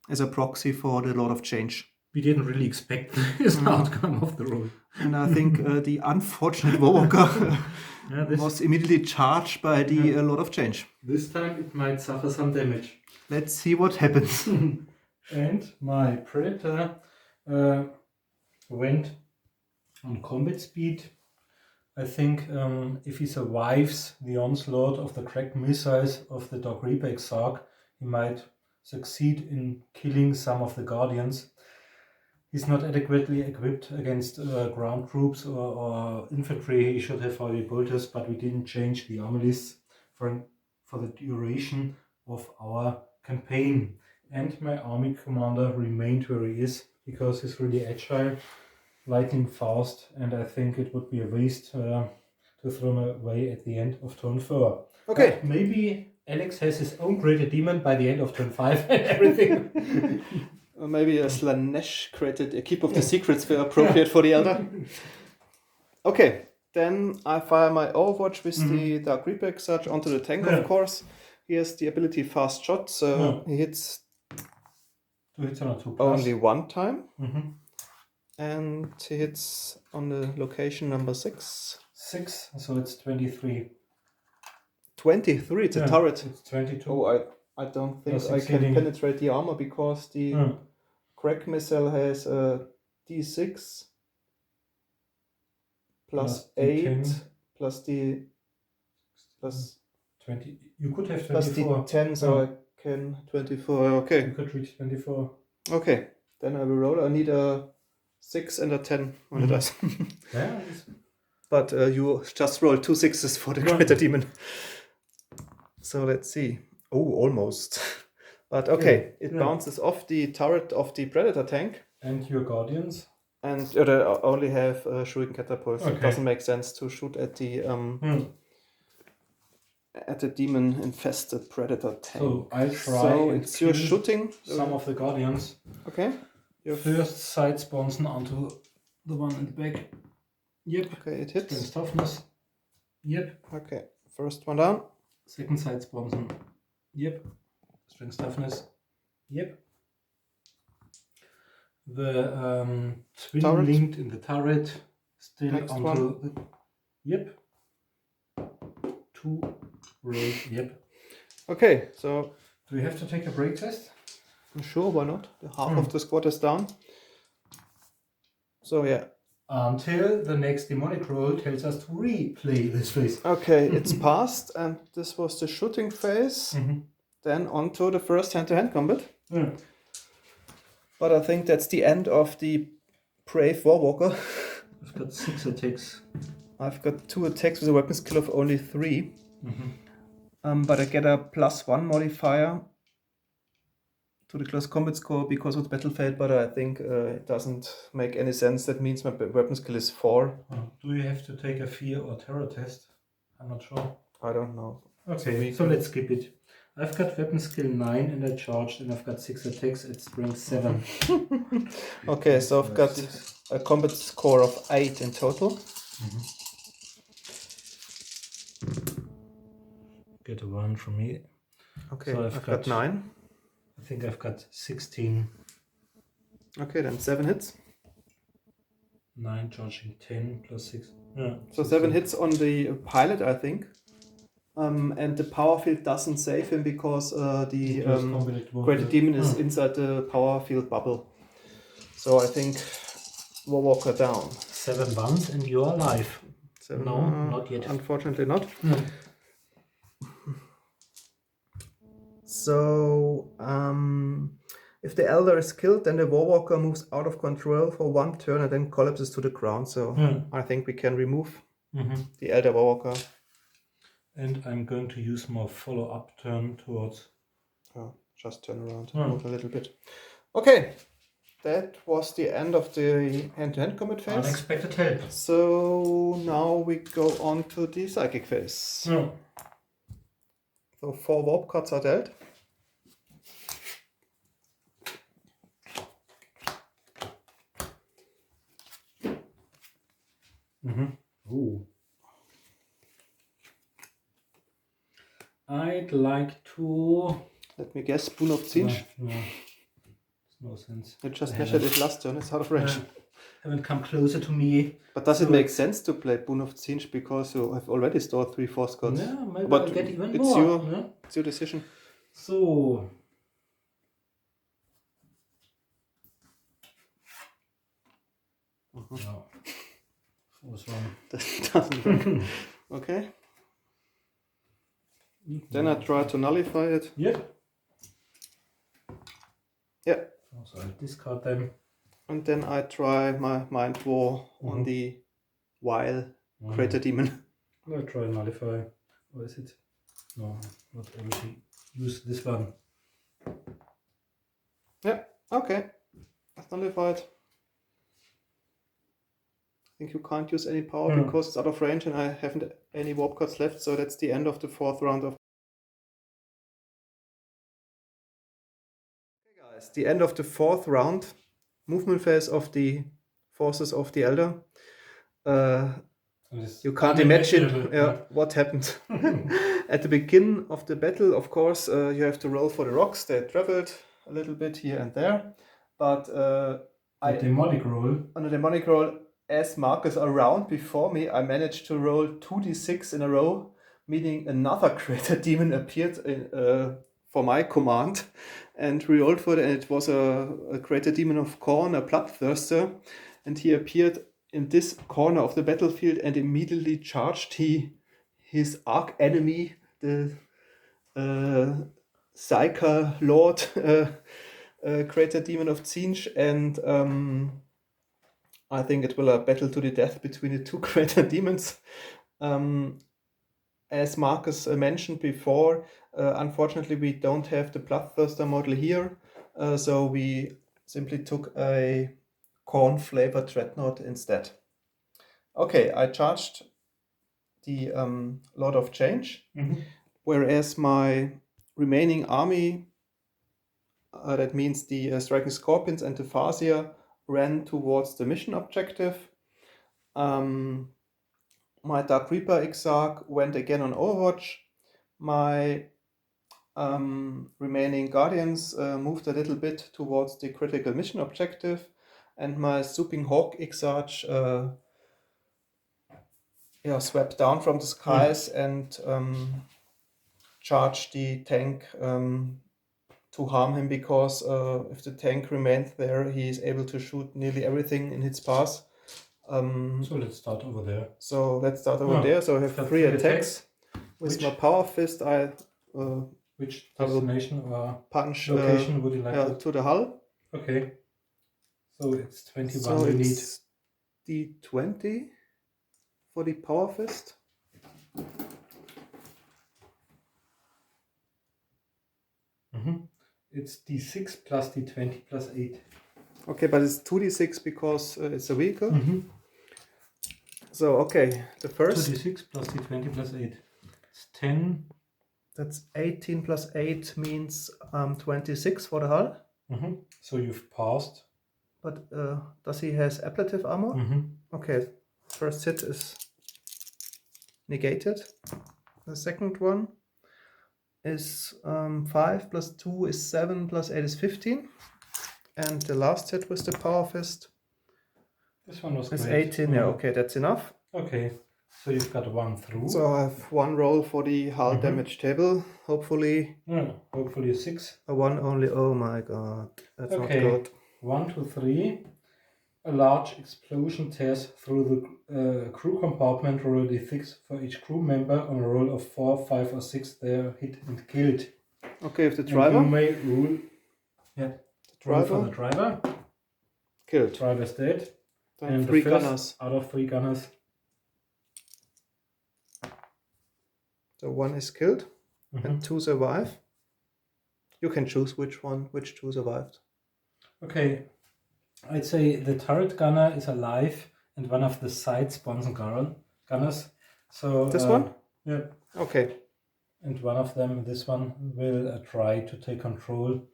as a proxy for the Lord of Change. We didn't really expect this outcome of the roll. And I think the unfortunate Warwalker was immediately charged by the Lord of Change. This time it might suffer some damage. Let's see what happens. And my Predator went on combat speed. I think if he survives the onslaught of the cracked missiles of the Dog Reaper Exarch, he might succeed in killing some of the Guardians. He's not adequately equipped against ground troops or infantry. He should have heavy bolters, but we didn't change the army lists for the duration of our campaign. And my army commander remained where he is because he's really agile, lightning fast, and I think it would be a waste to throw him away at the end of turn 4. Okay. But maybe Alex has his own greater demon by the end of turn 5 and everything. Or maybe a Slanesh created a Keep of the Secrets were appropriate for the Eldar. Okay, then I fire my Overwatch with the Dark Reaper Exarch onto the tank, of course. He has the ability Fast Shot, so he hits 2 hits on a 2+. only one time. And he hits on the location number 6. 6, so it's 23. 23, it's a turret. It's 22. Oh, I don't think I can penetrate the armor because the crack missile has a D6 plus 8 D10. plus the plus 20. You could have 24. plus the 10, so I can 24. Okay. You could reach 24. Okay, then I will roll. I need a 6 and a 10 on the dice. Yeah. But you just rolled 2 6s for the greater demon. So let's see. Oh, almost. But okay, it bounces off the turret of the Predator tank. And your Guardians? And they only have shuriken catapults. Okay. It doesn't make sense to shoot at the demon-infested Predator tank. So I try. So it's your shooting. Some of the Guardians. Okay. Your first side spawns onto the one in the back. Yep. Okay, it hits. Strength toughness. Yep. Okay, first one down. Second side spawns on. Yep. Strength toughness. Yep. The twin turret. linked in the turret. Still Next onto one. the. Yep. 2 rolls. Yep. Okay, so do we have to take a break test? Sure, why not? The half of the squad is down. So yeah. Until the next demonic roll tells us to replay this phase. Okay, it's passed, and this was the shooting phase. Then on to the first hand-to-hand combat. But I think that's the end of the brave Warwalker. I've got 6 attacks. I've got 2 attacks with a weapon skill of only 3. But I get a +1 modifier to the close combat score because of the battlefield, but I think it doesn't make any sense. That means my weapon skill is 4. Do you have to take a fear or terror test? I'm not sure. I don't know. Okay, so let's skip it. I've got weapon skill 9 and I charged, and I've got 6 attacks at strength 7. Okay, so I've got a combat score of 8 in total. Get a 1 from me. Okay, so I've got 9. I think I've got 16. Okay, then 7 hits. 9 charging 10 plus 6. Yeah. So 7 hits on the pilot, I think. and the power field doesn't save him because the Because combat won't Greater work. Demon is inside the power field bubble. So I think Warwalker down. 7 ones and you're alive. 7, No, not yet. Unfortunately not. No. So if the Eldar is killed, then the Warwalker moves out of control for 1 turn and then collapses to the ground. So I think we can remove the Eldar Warwalker. And I'm going to use my follow-up turn towards... Just turn around, move a little bit. Okay, that was the end of the hand-to-hand combat phase. Unexpected help. So now we go on to the psychic phase. So 4 warp cards are dealt. Ooh. I'd like to... Let me guess, Boon of Tzeentch? No, it's no sense. You just measured it last turn, it's out of range. Haven't come closer to me. But does it make sense to play Boon of Tzeentch because you have already stored 3 force cards? Yeah, maybe but I'll get even it's more. It's your decision. So... No. Force one. That doesn't work. Okay. Then I try to nullify it. Yeah. Yeah. So I'll discard them. And then I try my Mind War on the Vile Greater Demon. I'll try nullify. Or is it? No, not able to use this one. Yeah, okay. That's nullified. I think you can't use any power because it's out of range and I haven't any warp cards left, so that's the end of the 4th round of... Okay guys, the end of the 4th round. Movement phase of the forces of the Eldar. You can't imagine what happened. At the beginning of the battle, of course, you have to roll for the rocks. They traveled a little bit here and there. But on a demonic roll, as Marcus around before me, I managed to roll 2d6 in a row, meaning another Greater Demon appeared for my command and re-rolled for it, and it was a Greater Demon of Khorne, a Bloodthirster, and he appeared in this corner of the battlefield and immediately charged his arch enemy, the Psyker Lord, Greater Demon of Tzeentch, and I think it will a battle to the death between the 2 Greater Demons. As Marcus mentioned before, unfortunately we don't have the Bloodthirster model here, so we simply took a corn flavored dreadnought instead. Okay, I charged the Lord of Change, whereas my remaining army, that means the Striking Scorpions and the Farseer, ran towards the mission objective. My Dark Reaper Exarch went again on Overwatch. My remaining Guardians moved a little bit towards the critical mission objective, and my Swooping Hawk Exarch swept down from the skies and charged the tank to harm him, because if the tank remains there, he is able to shoot nearly everything in its path. So let's start over there. So I have 3 attacks. With my Power Fist, which destination or punch location would you like to the hull. Okay. So it's 21 so you need. It's D20 for the Power Fist. It's D6 plus D20 plus 8. Okay, but it's 2d6 because it's a vehicle. So, okay, the first... 2d6 plus D20 plus 8. It's 10. That's 18 plus 8 means 26 for the hull. So you've passed. But does he has ablative armor? Okay, first hit is negated. The second one is 5 plus 2 is 7 plus 8 is 15. And the last hit with the Power Fist this one was is great. 18. Yeah, okay, that's enough. Okay. So you've got 1 through. So I have 1 roll for the hull damage table. Hopefully Hopefully 6. a 1 only. Oh my god, that's not Okay. good. 1, 2, 3. A large explosion tears through the crew compartment. Roll d6 for each crew member. On a roll of 4, 5, or 6, they are hit and killed. Okay, if the driver. And you may rule. Yeah. Roll for the Driver. driver. Killed. Driver's dead. Then And 3 the first gunners. out of 3 gunners. So 1 is killed and 2 survive. You can choose which 2 survived. Okay. I'd say the turret gunner is alive and one of the side Sponson gunners. So This one? Yeah. Okay. And one of them, this one, will try to take control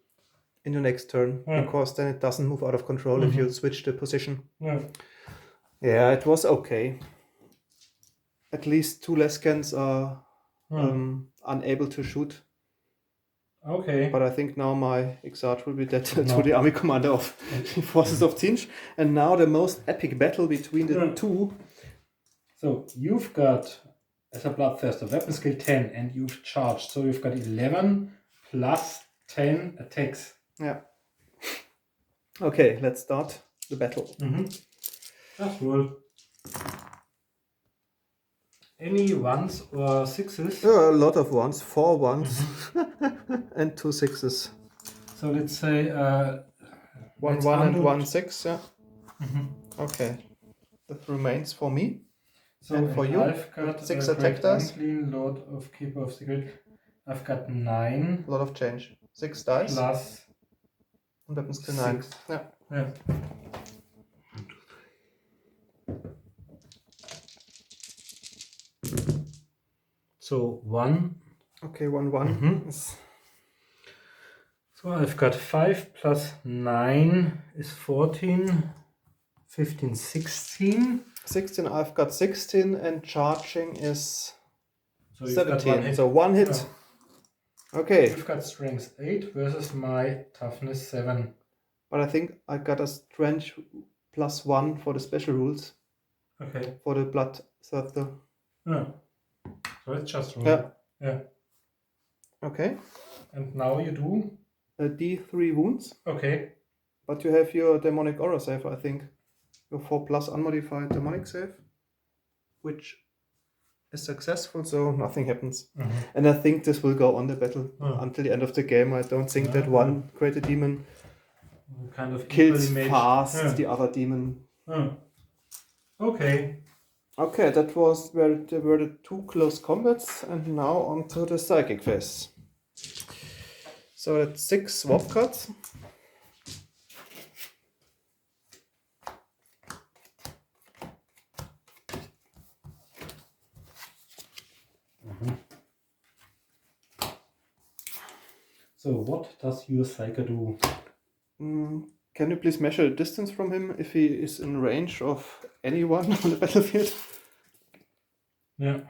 In your next turn, because then it doesn't move out of control if you switch the position. Yeah, it was okay. At least 2 Leskans are unable to shoot. Okay. But I think now my Exarch will be dead to the army commander of forces of Tzeentch. And now the most epic battle between the 2. So you've got, as a bloodthirster, weapon skill 10, and you've charged. So you've got 11 plus 10 attacks. Yeah. Okay, let's start the battle. Just roll. Any 1s or 6s? A lot of 1s, 4 1s, and 2 6s. So let's say 1 1 and 1 6, yeah. Okay. That remains for me. So and for you, I've got 6 attack dice. Lord of Keeper of Secret. I've got 9. A lot of change. 6 dice. Plus and weapon skill 9. Yeah. So 1. Okay, 1 1. So I've got 5 plus 9 is 14, 15, 16. 16, I've got 16, and charging is So you've got 17. So 1 hit. Yeah. Okay. You've got strength 8 versus my toughness 7. But I think I got a strength plus 1 for the special rules. Okay. For the bloodthirster. Yeah. So it's just roll. Yeah. Okay. And now you do? D3 wounds. Okay. But you have your demonic aura save, I think. Your 4+ unmodified demonic save. Which is successful, so nothing happens. And I think this will go on the battle until the end of the game. I don't think that one created demon kind of kills fast the other demon. Okay. Okay, that was where there were the 2 close combats, and now on to the psychic phase. So that's 6 swap cards. So what does your Psyker do? Can you please measure the distance from him if he is in range of anyone on the battlefield? Yeah.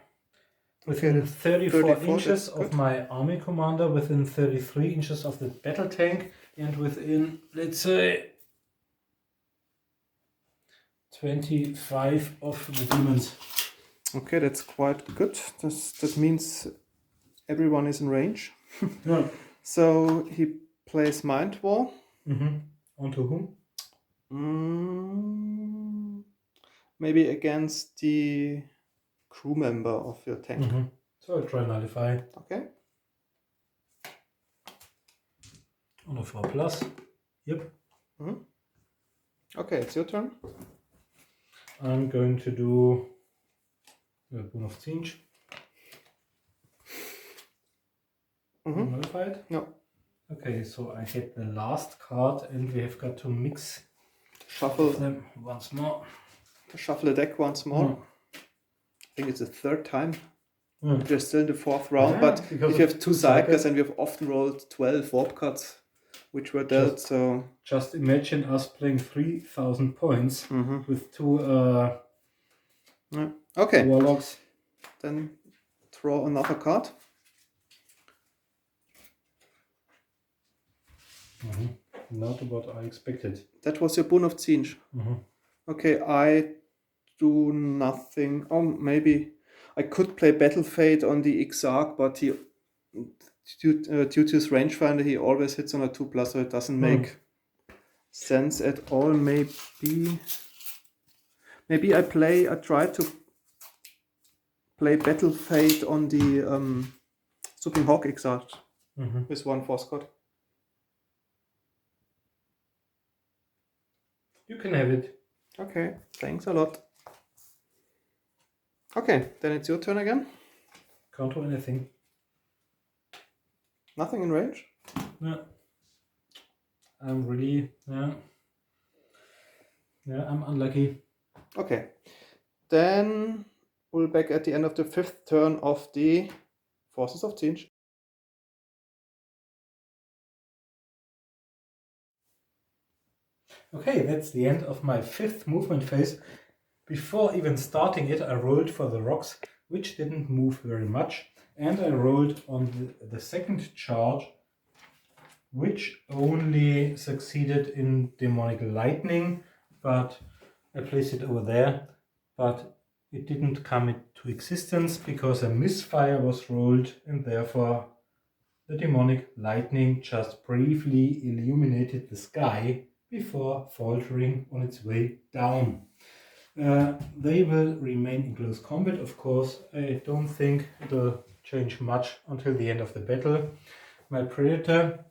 Within 34 inches of my army commander, within 33 inches of the battle tank, and within, let's say, 25 of the demons. Okay, that's quite good. That means everyone is in range. Yeah. So he plays Mind War. Onto whom? Maybe against the crew member of your tank. So I'll try nullify. Okay. On a 4+. Yep. Okay, it's your turn. I'm going to do the Boon of Tzeentch. Nullified? No. Okay, so I get the last card and we have got to mix Shuffle them once more. Shuffle the deck once more. I think it's the 3rd time. We're still in the 4th round, but if you have 2 cycles and we have often rolled 12 warp cards, which were dealt, so... Just imagine us playing 3,000 points with 2 Okay. warlocks. Then draw another card. Not what I expected. That was your Boon of Tzeentch. Okay, I do nothing. Oh, maybe I could play Battle Fate on the Exarch, but he due to his rangefinder, he always hits on a 2+, so it doesn't make sense at all. Maybe I try to play Battle Fate on the Swooping Hawk Exarch with 1 force card. You can have it. Okay, thanks a lot. Okay, then it's your turn again. Can't do anything. Nothing in range? Yeah. I'm really, yeah, I'm unlucky. Okay, then we'll back at the end of the 5th turn of the Forces of Tzeentch. Okay, that's the end of my 5th movement phase. Before even starting it, I rolled for the rocks, which didn't move very much, and I rolled on the second charge, which only succeeded in demonic lightning, but I placed it over there, but it didn't come into existence because a misfire was rolled, and therefore the demonic lightning just briefly illuminated the sky before faltering on its way down. They will remain in close combat, of course. I don't think it'll change much until the end of the battle. My predator,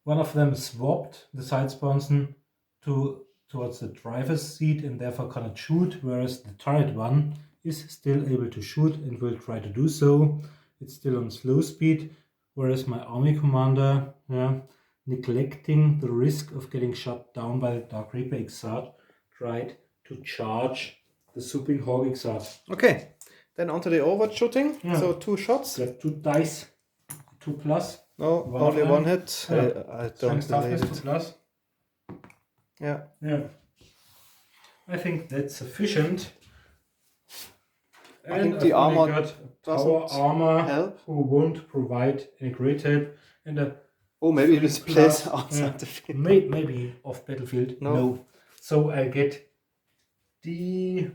one of them swapped the side sponson towards the driver's seat and therefore cannot shoot, whereas the turret one is still able to shoot and will try to do so. It's still on slow speed, whereas my army commander, neglecting the risk of getting shot down by the Dark Reaper Exarch, tried to charge the Swooping Hawk Exarch. Okay, then onto the Overwatch shooting. Yeah. So 2 shots. Got 2 dice, 2+. No, One only of 1 them. hit. Yeah. I don't Strength toughness believe it. 2+. Yeah. Yeah. I think that's sufficient. I And think the I've only armor got power doesn't armor help. who won't provide any great help, and a Oh, maybe it 3+, is placed outside the field. maybe off battlefield. No. So I get D.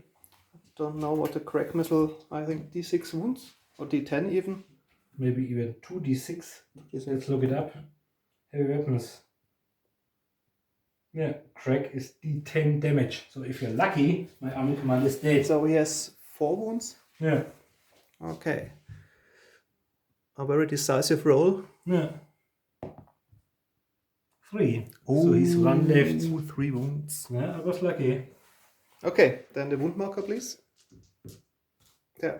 Don't know what the crack missile. I think D6 wounds or D10 even. Maybe even 2d6. Let's look it up. Heavy weapons. Yeah, crack is D10 damage. So if you're lucky, my army commander is dead. So he has 4 wounds. Yeah. Okay. A very decisive roll. Yeah. 3. So he's 1 left. 3 wounds. Yeah, I was lucky. Okay, then the wound marker, please. Yeah.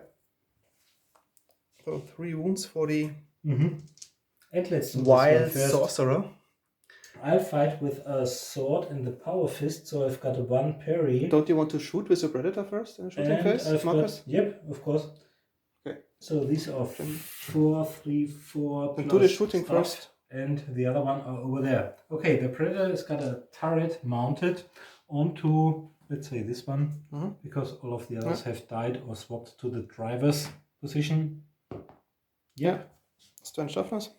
So 3 wounds for the And let's do this wild one first. sorcerer. I'll fight with a sword and the power fist, so I've got a 1 parry. Don't you want to shoot with the predator first in the shooting And phase? I've Marcus? got, yep, of course. Okay. So these are 4, 3, 4. And do the shooting stuff, first. And the other one are over there. Okay, the predator has got a turret mounted onto, let's say this one, because all of the others have died or swapped to the driver's position. Yeah. Strength toughness.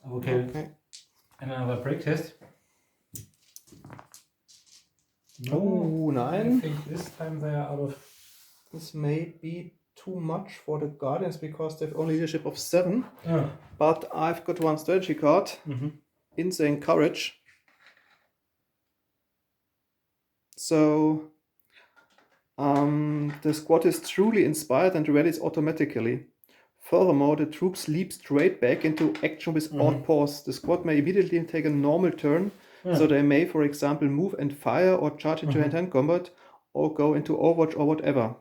Okay. And another break test. Oh, I 9. think this time they are out of. This may be too much for the Guardians because they have only leadership of 7. Oh. But I've got 1 strategy card. Insane Courage. So the squad is truly inspired and rallies automatically. Furthermore, the troops leap straight back into action without pause. The squad may immediately take a normal turn, so they may, for example, move and fire or charge into hand-to-hand combat or go into Overwatch or whatever.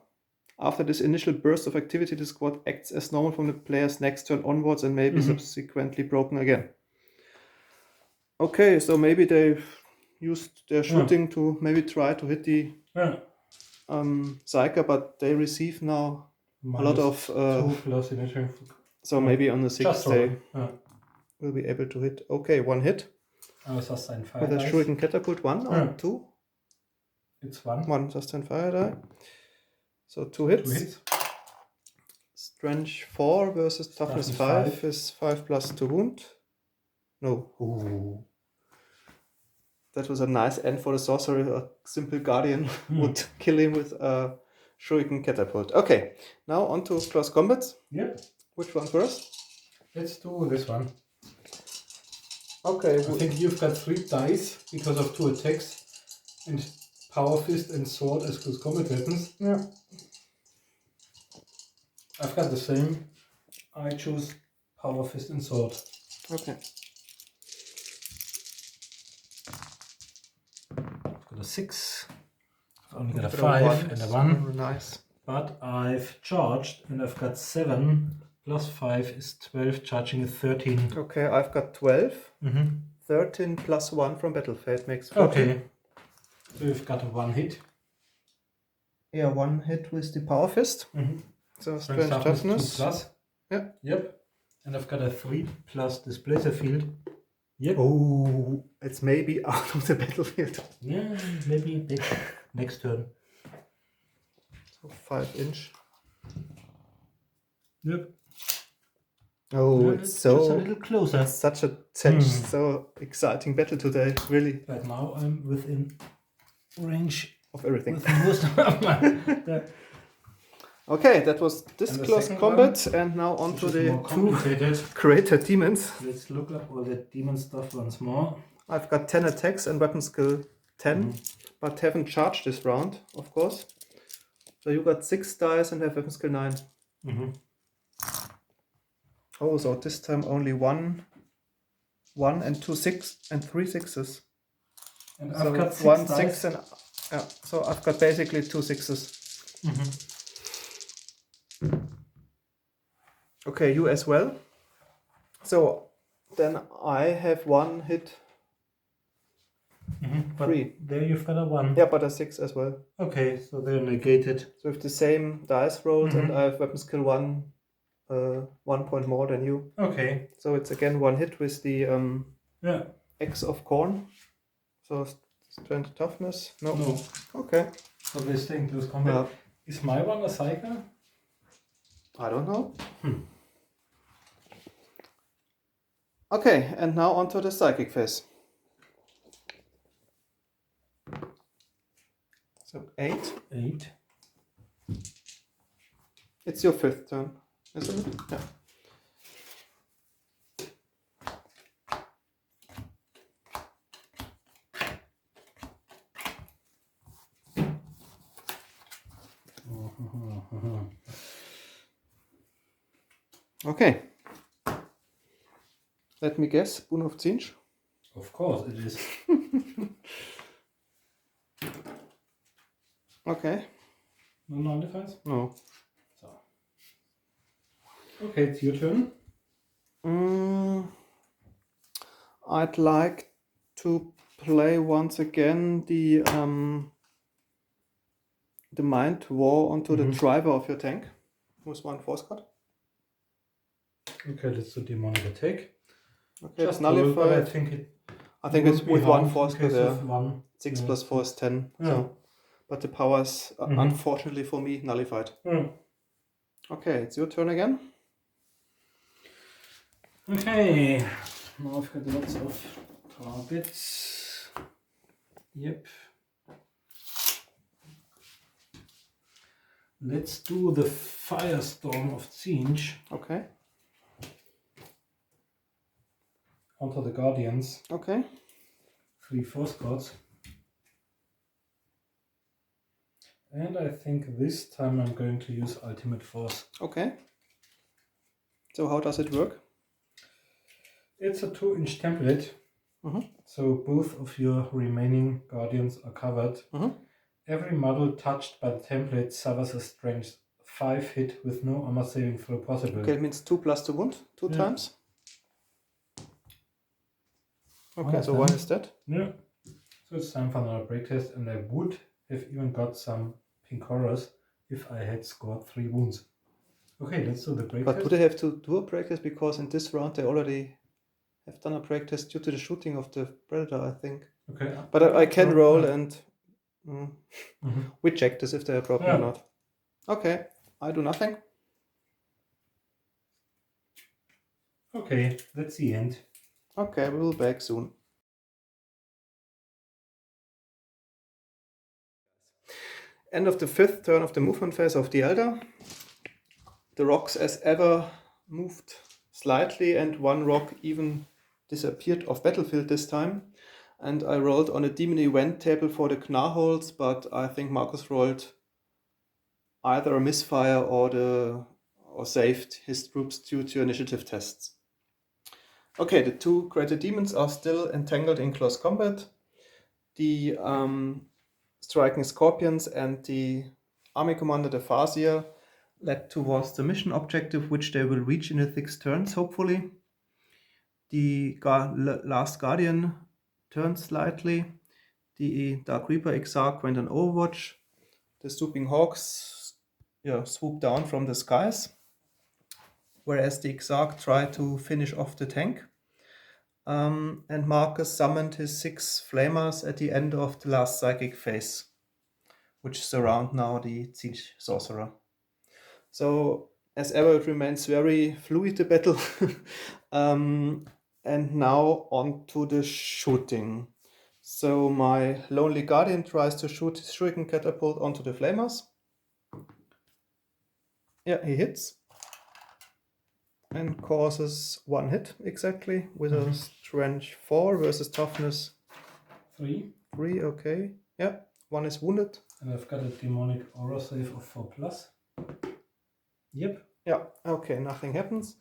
After this initial burst of activity, the squad acts as normal from the player's next turn onwards and may be subsequently broken again. Okay, so maybe they used their shooting to maybe try to hit the Psyker, but they receive now a lot of 2+ initiative. so maybe on the 6th day Yeah. we'll be able to hit. Okay, 1 hit Sustained fire with a dice. shuriken catapult. 1 or 2? It's 1. 1 sustained fire die. So 2 hits. 2 hits. Strength 4 versus toughness 5 is 5 plus 2 wound. No. Ooh. that was a nice end for the sorcerer. A simple guardian would kill him with a shuriken catapult. Okay, now on to close combats. Yep. Which one first? Let's do this one. Okay. I think you've got 3 dice because of 2 attacks and power fist and sword as close combat weapons. Yeah. I've got the same. I choose power fist and sword. Okay. I've got a 6. I've only got a Got 5 and a 1. Nice. But I've charged and I've got 7 plus 5 is 12, charging is 13. Okay, I've got 12. Mm-hmm. 13 plus 1 from Battle Fate makes 14. Okay. So you've got a 1 hit. Yeah, 1 hit with the power fist. Mm-hmm. So strength toughness. 2 plus. Yeah. Yep. And I've got a 3 plus displacer field. Yep. Oh, it's maybe out of the battlefield. Yeah, maybe next turn. So 5 inch. Yep. Oh, Yeah, it's just a so little closer. it's such a tense, so exciting battle today, really, But now I'm within range of everything. with most of my. Okay, that was this And the close second combat, and now on to the more 2 complicated. creator demons. Let's look up all the demon stuff once more. I've got 10 attacks and weapon skill 10, but haven't charged this round, of course. So you got 6 dice and have weapon skill 9. Mm-hmm. Oh, so this time only 1 and 2 6 and 3 6s. And So I've got 6 1 dice. 6 and yeah. So I've got basically 2 6s. Mm-hmm. Okay, you as well. So then I have 1 hit. Mm-hmm. But 3. there you've got a 1. Yeah, but a 6 as well. Okay, so they're negated. So with the same dice rolls, and I have weapon skill 1, 1 point more than you. Okay. So it's again 1 hit with the Yeah. X of Corn. So strength toughness. No. No. Okay. So they stay in close combat. Yeah. Is my one a psyker? I don't know. Okay, and now onto the psychic phase. So 8. 8. It's your 5th turn, isn't it? Yeah. Okay. Let me guess. Boon of Tzeentch. Of course it is. Okay. No non-defense? No. So. Okay, it's your turn. I'd like to play once again the Mind War onto the driver of your tank with 1 force card. Okay, let's do demonic attack. Okay, Just it's nullified. I think it's with 1 force card. card. 6 plus 4 is 10. Yeah. So, but the power is unfortunately for me nullified. Okay, it's your turn again. Okay, now I've got lots of targets. Yep. Let's do the Firestorm of Tzeentch Okay. onto the Guardians. Okay. 3 force cards. And I think this time I'm going to use Ultimate Force. Okay. So how does it work? It's a 2-inch template. So both of your remaining Guardians are covered. Every model touched by the template suffers a strength 5 hit with no armor saving throw possible. Okay, it means 2 plus the wound, 2 times. Okay, so 1 is dead. Yeah. So it's time for another break test, and I would have even got some pink horrors if I had scored 3 wounds. Okay, let's do the break But test. do they have to do a break test? Because in this round they already have done a break test due to the shooting of the Predator, I think. Okay. But I can roll and we check this if they are broken or not. Okay, I do nothing. Okay, that's the end. Okay, we will back soon. end of the 5th turn of the movement phase of the Eldar. The rocks as ever moved slightly, and one rock even disappeared off battlefield this time. And I rolled on a demon event table for the Gnar holes, but I think Marcus rolled either a misfire or saved his troops due to initiative tests. Okay, the 2 greater demons are still entangled in close combat. The striking scorpions and the army commander, the Farseer, led towards the mission objective, which they will reach in the 6 turns, hopefully. The last Guardian turned slightly. The Dark Reaper Exarch went on Overwatch. The Swooping Hawks swooped down from the skies, whereas the Exarch tried to finish off the tank. And Marcus summoned his 6 Flamers at the end of the last psychic phase, which surround now the Tzeentch Sorcerer. So, as ever, it remains very fluid, the battle. And now on to the shooting. So my Lonely Guardian tries to shoot his Shuriken Catapult onto the Flamers. Yeah, he hits. And causes 1 hit, exactly, with a strength 4 versus toughness 3. 3, okay. Yeah, 1 is wounded. And I've got a demonic aura save of 4+. Yep. Yeah, okay, nothing happens.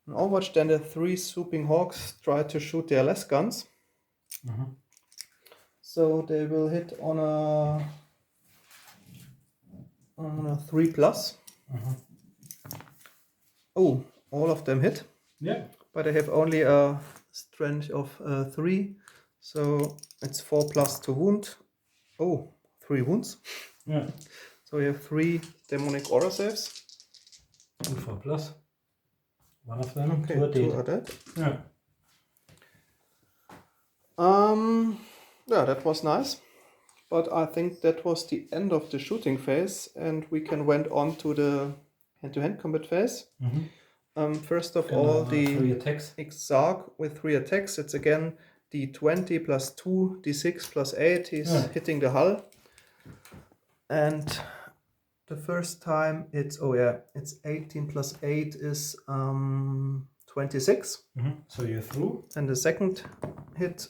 In Overwatch, then the 3 Swooping Hawks try to shoot their less guns. So they will hit on a 3+. Oh, all of them hit. Yeah. But I have only a strength of 3. So it's 4+ to wound. Oh, 3 wounds. Yeah. So we have 3 demonic aura saves. And 4+. One of them. Okay, 2 are dead. Yeah. Yeah, that was nice. But I think that was the end of the shooting phase, and we can went on to the hand-to-hand combat phase. First of all, the 3 attacks. Exarch with 3 attacks. It's again D20 plus 2, D6 plus 8. He's hitting the hull. And the first time it's 18 plus 8 is 26. So you're through? And the second hit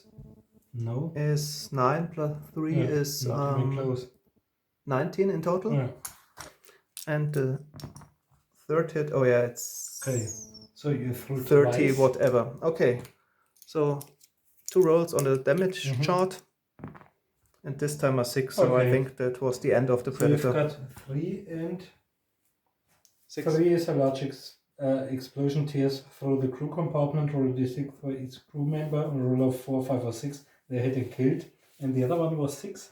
is 9 plus 3 is close. 19 in total. Yeah. And the third hit, it's okay. So you're through 30 twice. whatever. Okay, so 2 rolls on the damage chart, and this time a 6. So I think that was the end of the Predator. So you've got 3 and 6. 3 is a large explosion tears through the crew compartment. Roll a d6 for each crew member. A roll of 4, 5, or 6. They're hit and killed. And the other one was 6.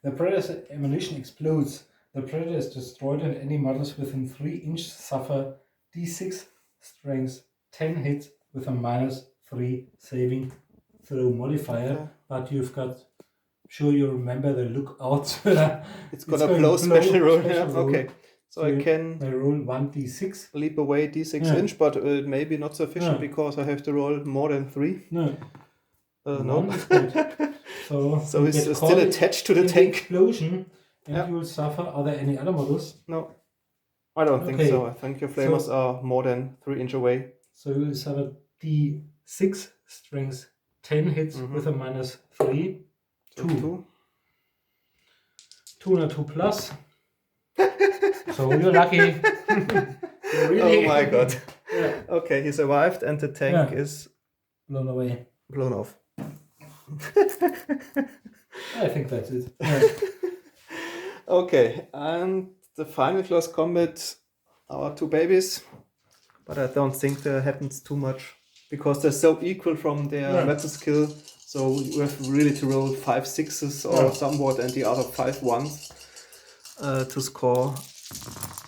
The Predator's ammunition explodes. The Predator is destroyed, and any models within 3 inches suffer d6 strength 10 hits with a -3 saving throw modifier. But you've got, sure you remember the lookout. It's got a blow special roll. roll. Okay, so I can roll 1d6. leap away d6 inch, but maybe not sufficient because I have to roll more than 3. No. No. So you it's get still caught attached to the in tank. Explosion, and you will suffer. Are there any other models? No, I don't think so. I think your flamers are more than 3 inch away. So you will suffer d6 strength 10 hits with a -3. So 2. 2 and a 2+. So you're lucky. Oh my god. Okay, he survived, and the tank is blown away. Blown off. I think that's it. Okay, and the final close combat, our 2 babies, but I don't think there happens too much because they're so equal from their metal skill. So you have really to roll 5 6s or somewhat, and the other 5 1s to score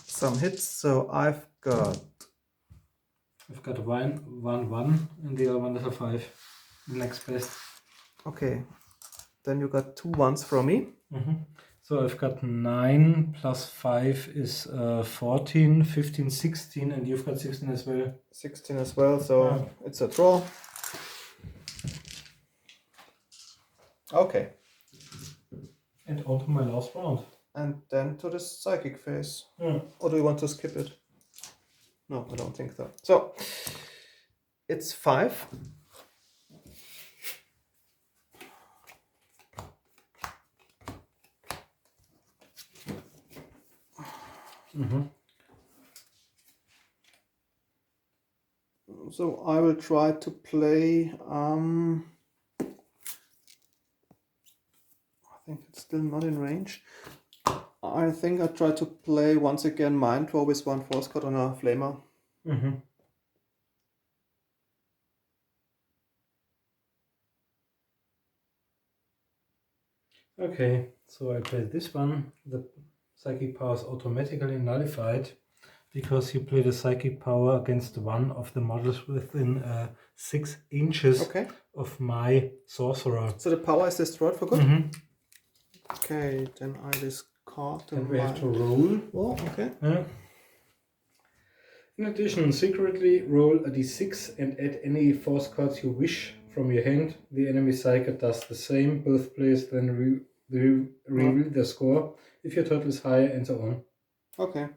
some hits. So I've got 1, 1, 1, and the other one is a 5. The next best. Okay, then you got 2 1s from me. So I've got 9 plus 5 is 14, 15, 16, and you've got 16 as well. 16 as well, so it's a draw. Okay. And on to my last round. And then to the psychic phase. Yeah. Or do you want to skip it? No, I don't think so. So, it's 5. So I will try to play. I think it's still not in range. I think I try to play once again Mind Throw with 1 force card on a flamer. Okay, so I play this one. The psychic power is automatically nullified because you play the psychic power against one of the models within 6 inches Okay. of my sorcerer. So the power is destroyed for good? Okay, then I discard the And we have to roll. Oh, okay. In addition, secretly roll a d6 and add any force cards you wish from your hand. The enemy psychic does the same. Both players then reveal their score if your total is higher, and so on. Okay.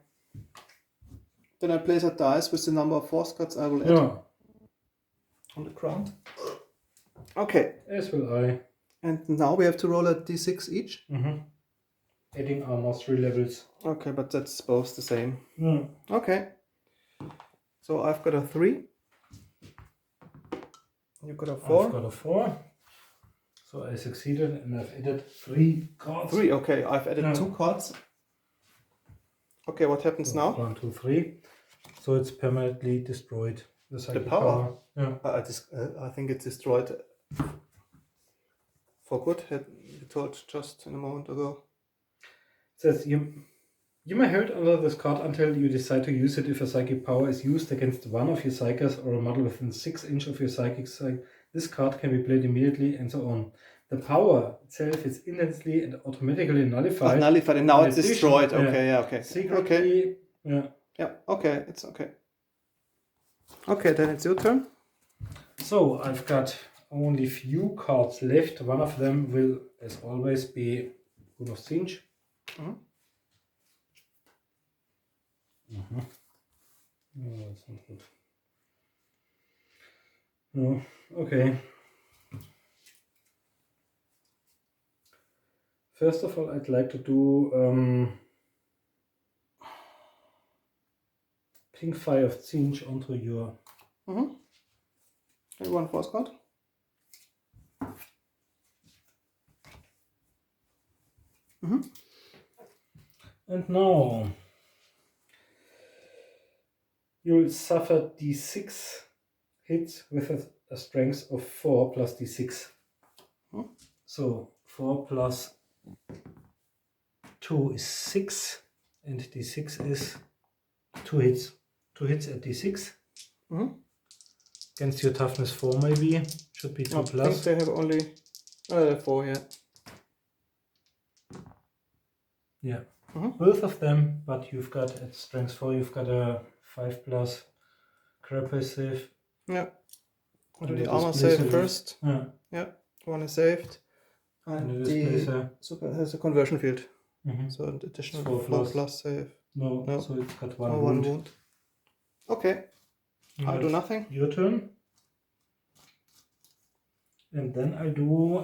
Then I place a dice with the number of force cards I will add on the ground. Okay. As will I. And now we have to roll a d6 each? Adding our mastery levels. Okay, but that's both the same. Yeah. Okay. So I've got a 3. You got a 4. I've got a 4. So I succeeded and I've added 3 cards. 3, okay. I've added 2 cards. Okay, what happens now? 1, 2, 3. So it's permanently destroyed. The power? Yeah. I think it's destroyed for good. You told just in a moment ago. It says you may hold under this card until you decide to use it if a psychic power is used against one of your psychers or a model within 6 inches of your psychic side. This card can be played immediately, and so on. The power itself is instantly and automatically nullified. Nullified, and now it's destroyed. Okay, yeah, okay. Secretly, yeah, okay, it's okay. Okay, then it's your turn. So I've got only few cards left. One of them will, as always, be Rune of Tzeentch. No, that's not good. No, okay. First of all, I'd like to do Pink Fire of Tzeentch onto your... Okay, 1 force card. And now you'll suffer d6 hits with a strength of 4 plus d6. So 4 plus 2 is 6, and d6 is 2 hits. 2 hits at d6. Against your toughness 4 maybe. Should be 2 plus. I think they have only 4 here. Yeah. Both of them, but you've got at strength 4, you've got a 5 plus carapace save. Yeah. I'll do the armor save first. Yeah. 1 is saved. And the super has a conversion field. So an additional 4 plus save. No, so it's got 1 wound. 1 wound. Okay. I'll do nothing. Your turn. And then I do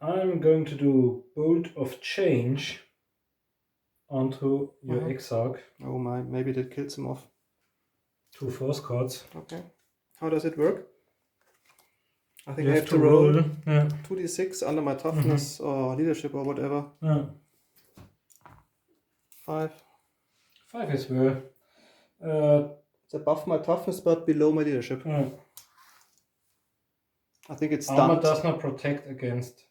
I'm going to do Bolt of Change onto your Exarch. Oh my, maybe that kills him off. 2 force cards. Okay. How does it work? I think You I have to roll 2d6 under my toughness or leadership or whatever. 5. 5 as well. It's above my toughness but below my leadership. I think it's stunned. Armor does not protect against.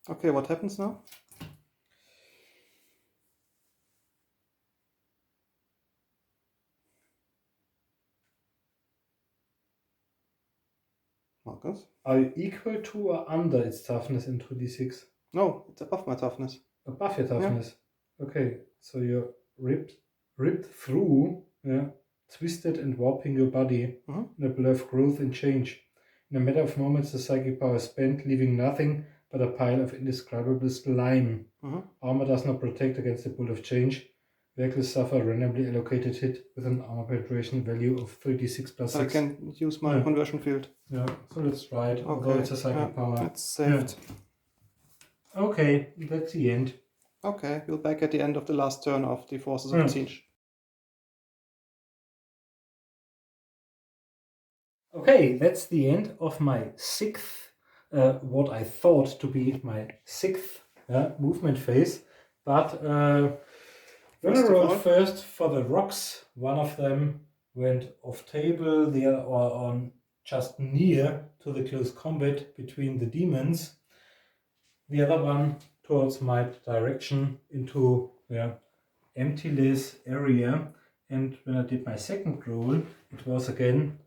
Okay, what happens now? Marcus? Are you equal to or under its toughness in 2d6? No, it's above my toughness. Above your toughness. Okay, so you're ripped through, twisted and warping your body in a blur of growth and change. In a matter of moments, the psychic power is spent, leaving nothing but a pile of indescribable slime. Armor does not protect against the pull of change. Vehicles suffer a randomly allocated hit with an armor penetration value of 3d6 plus 6. I can use my conversion field. Yeah, so let's try it. Although it's a psychic power. That's saved. Yeah. Okay, that's the end. Okay, we'll back at the end of the last turn of the Forces of Tzeentch. Okay, that's the end of my sixth, what I thought to be my sixth movement phase. But when I rolled first for the rocks, one of them went off table, the other on just near to the close combat between the demons. The other one towards my direction into emptyless area. And when I did my second roll, it was again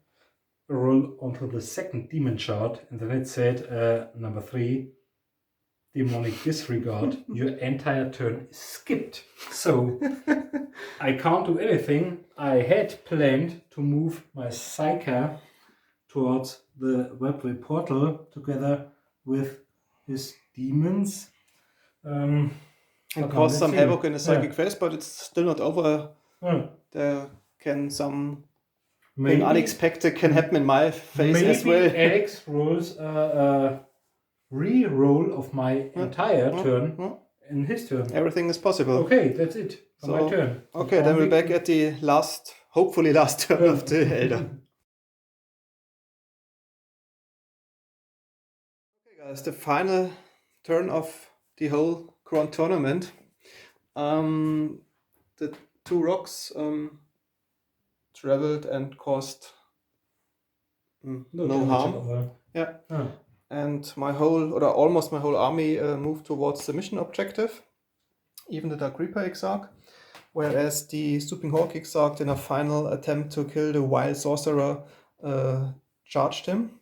a roll onto the second demon chart, and then it said number 3, demonic disregard. Your entire turn is skipped. So I can't do anything. I had planned to move my Psyker towards the webway portal together with his demons. And cause some havoc in the psychic phase, but it's still not over. There can something unexpected can happen in my phase as well. Maybe Alex rolls a re-roll of my entire turn in his turn. Everything is possible. Okay, that's it for my turn. Okay, then we're back at the hopefully last turn of the Eldar. Okay guys, the final turn of the whole Grand Tournament. The 2 rocks traveled and caused no harm. Yeah. And almost my whole army moved towards the mission objective, even the Dark Reaper Exarch, whereas the Stooping Hawk Exarch, in a final attempt to kill the Wild Sorcerer, charged him.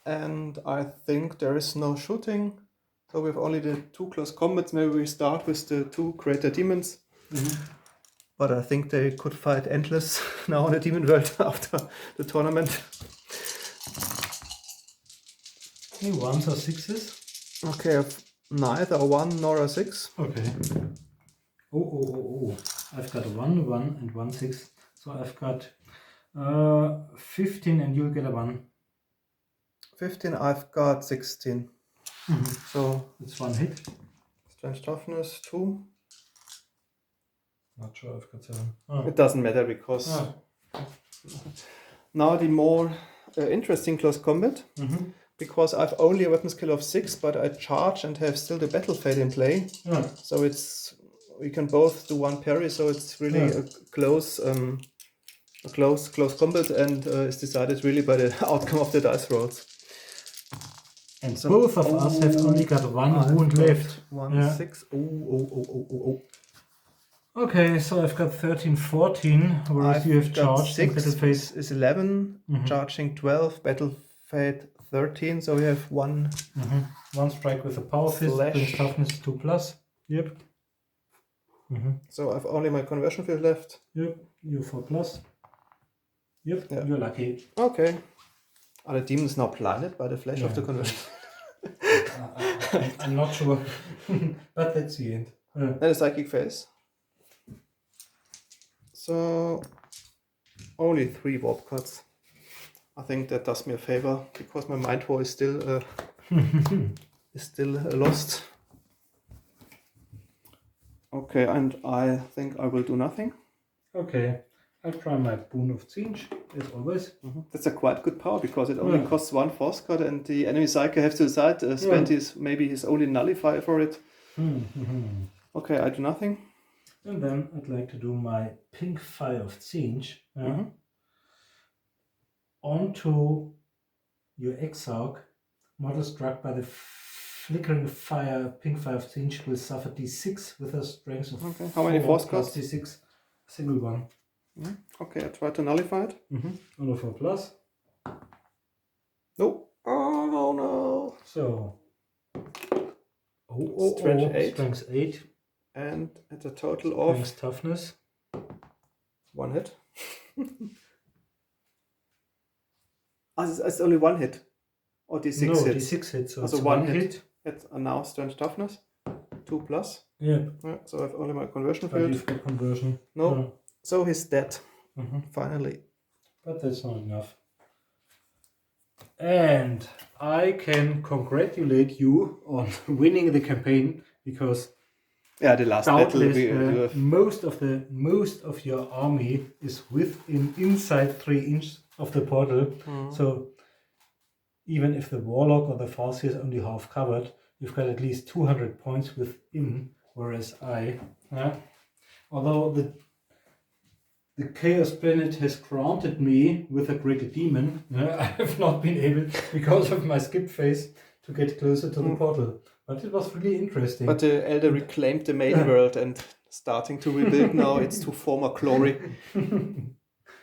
And I think there is no shooting, so we have only the 2 close combats. Maybe we start with the 2 greater demons. But I think they could fight endless now in the demon world after the tournament. Any 1s or 6s? Okay, I've neither a 1 nor a 6. Okay. Oh. I've got a 1, 1, and 1, 6. So I've got 15 and you'll get a 1. 15, I've got 16. So it's 1 hit. Strength toughness 2. Not sure I've got 7. It doesn't matter because now the more interesting close combat. Because I've only a weapon skill of 6, but I charge and have still the battle fate in play. So we can both do 1 parry. So it's really a close combat, and it's decided really by the outcome of the dice rolls. And so both of us have only got 1 wound left. 1, 6. Oh. Okay, so I've got 13, 14, whereas you have charged. 6 battle fate is 11, charging 12, battle fate 13, so we have 1. 1 strike with a power fist, brings toughness 2+. Yep. So I've only my conversion field left. Yep, you 4+. Yep, you're lucky. Okay. Are the demons now blinded by the flash of the conversion? I'm not sure, but that's the end. And a psychic phase. So only 3 warp cuts. I think that does me a favor because my mind war is still lost. Okay, and I think I will do nothing. Okay, I'll try my Boon of Tzeentch as always. That's a quite good power because it only costs 1 force cut, and the enemy psyker has to decide spend his only nullifier for it. Okay, I do nothing. And then I'd like to do my Pink Fire of Tzeentch onto your Exarch. Model struck by the flickering Pink Fire of Tzeentch will suffer d6 with a strength of 4. How many force cuts? d6, single one. Okay, I try to nullify it. Only 4+. No. Oh no. So. Strength 8. And at a total of Strength toughness. 1 hit. It's only 1 hit. Or D6 no, hits? D6 hits. So Also it's 1 1 hit. It's now strength toughness. 2 plus. Yeah. So I have only my conversion But field. you've got conversion. No. Yeah. So he's dead. Mhm. Finally. But that's not enough. And I can congratulate you on winning the campaign, because Yeah, the last battle doubtless most of your army is inside 3 inches of the portal. So even if the warlock or the farseer is only half covered, you've got at least 200 points within, whereas although the Chaos Planet has granted me with a greater demon, I have not been able, because of my skip phase, to get closer to the portal. But it was really interesting. But the Eldar reclaimed the main world and starting to rebuild now its to former glory.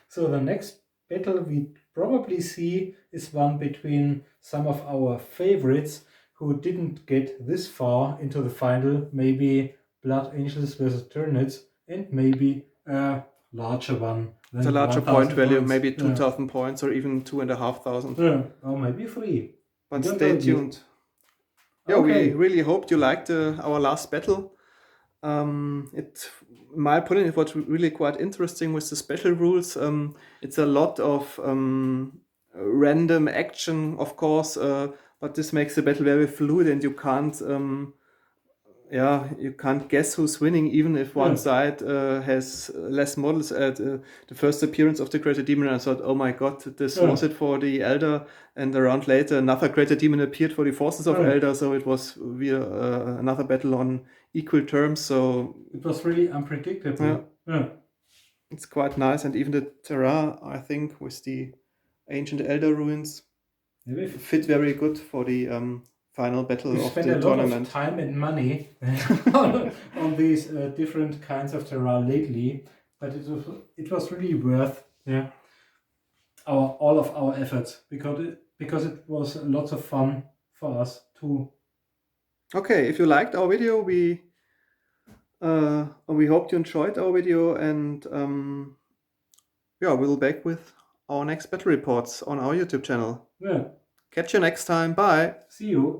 So the next battle we probably see is one between some of our favorites who didn't get this far into the final, maybe Blood Angels versus Tyranids, and maybe a larger one. The larger point value, points. maybe 2,000 points or even 2,500. Yeah, or maybe 3. But stay tuned. Yeah, Okay. we really hoped you liked our last battle. In my opinion, it was really quite interesting with the special rules. It's a lot of random action, of course, but this makes the battle very fluid, and you can't guess who's winning, even if one side has less models. At the first appearance of the Greater Demon, I thought, oh my god, this was it for the Eldar, and around later another Greater Demon appeared for the forces of Eldar, so it was another battle on equal terms. So it was really unpredictable. Yeah. It's quite nice, and even the terrain, I think, with the ancient Eldar ruins, fit very good for the final battle of the tournament. We spent a lot of time and money on these different kinds of terrain lately, but it was really worth all of our efforts, because it was lots of fun for us too. Okay, if you liked our video, we hope you enjoyed our video, and we'll be back with our next battle reports on our YouTube channel. Yeah. Catch you next time. Bye. See you.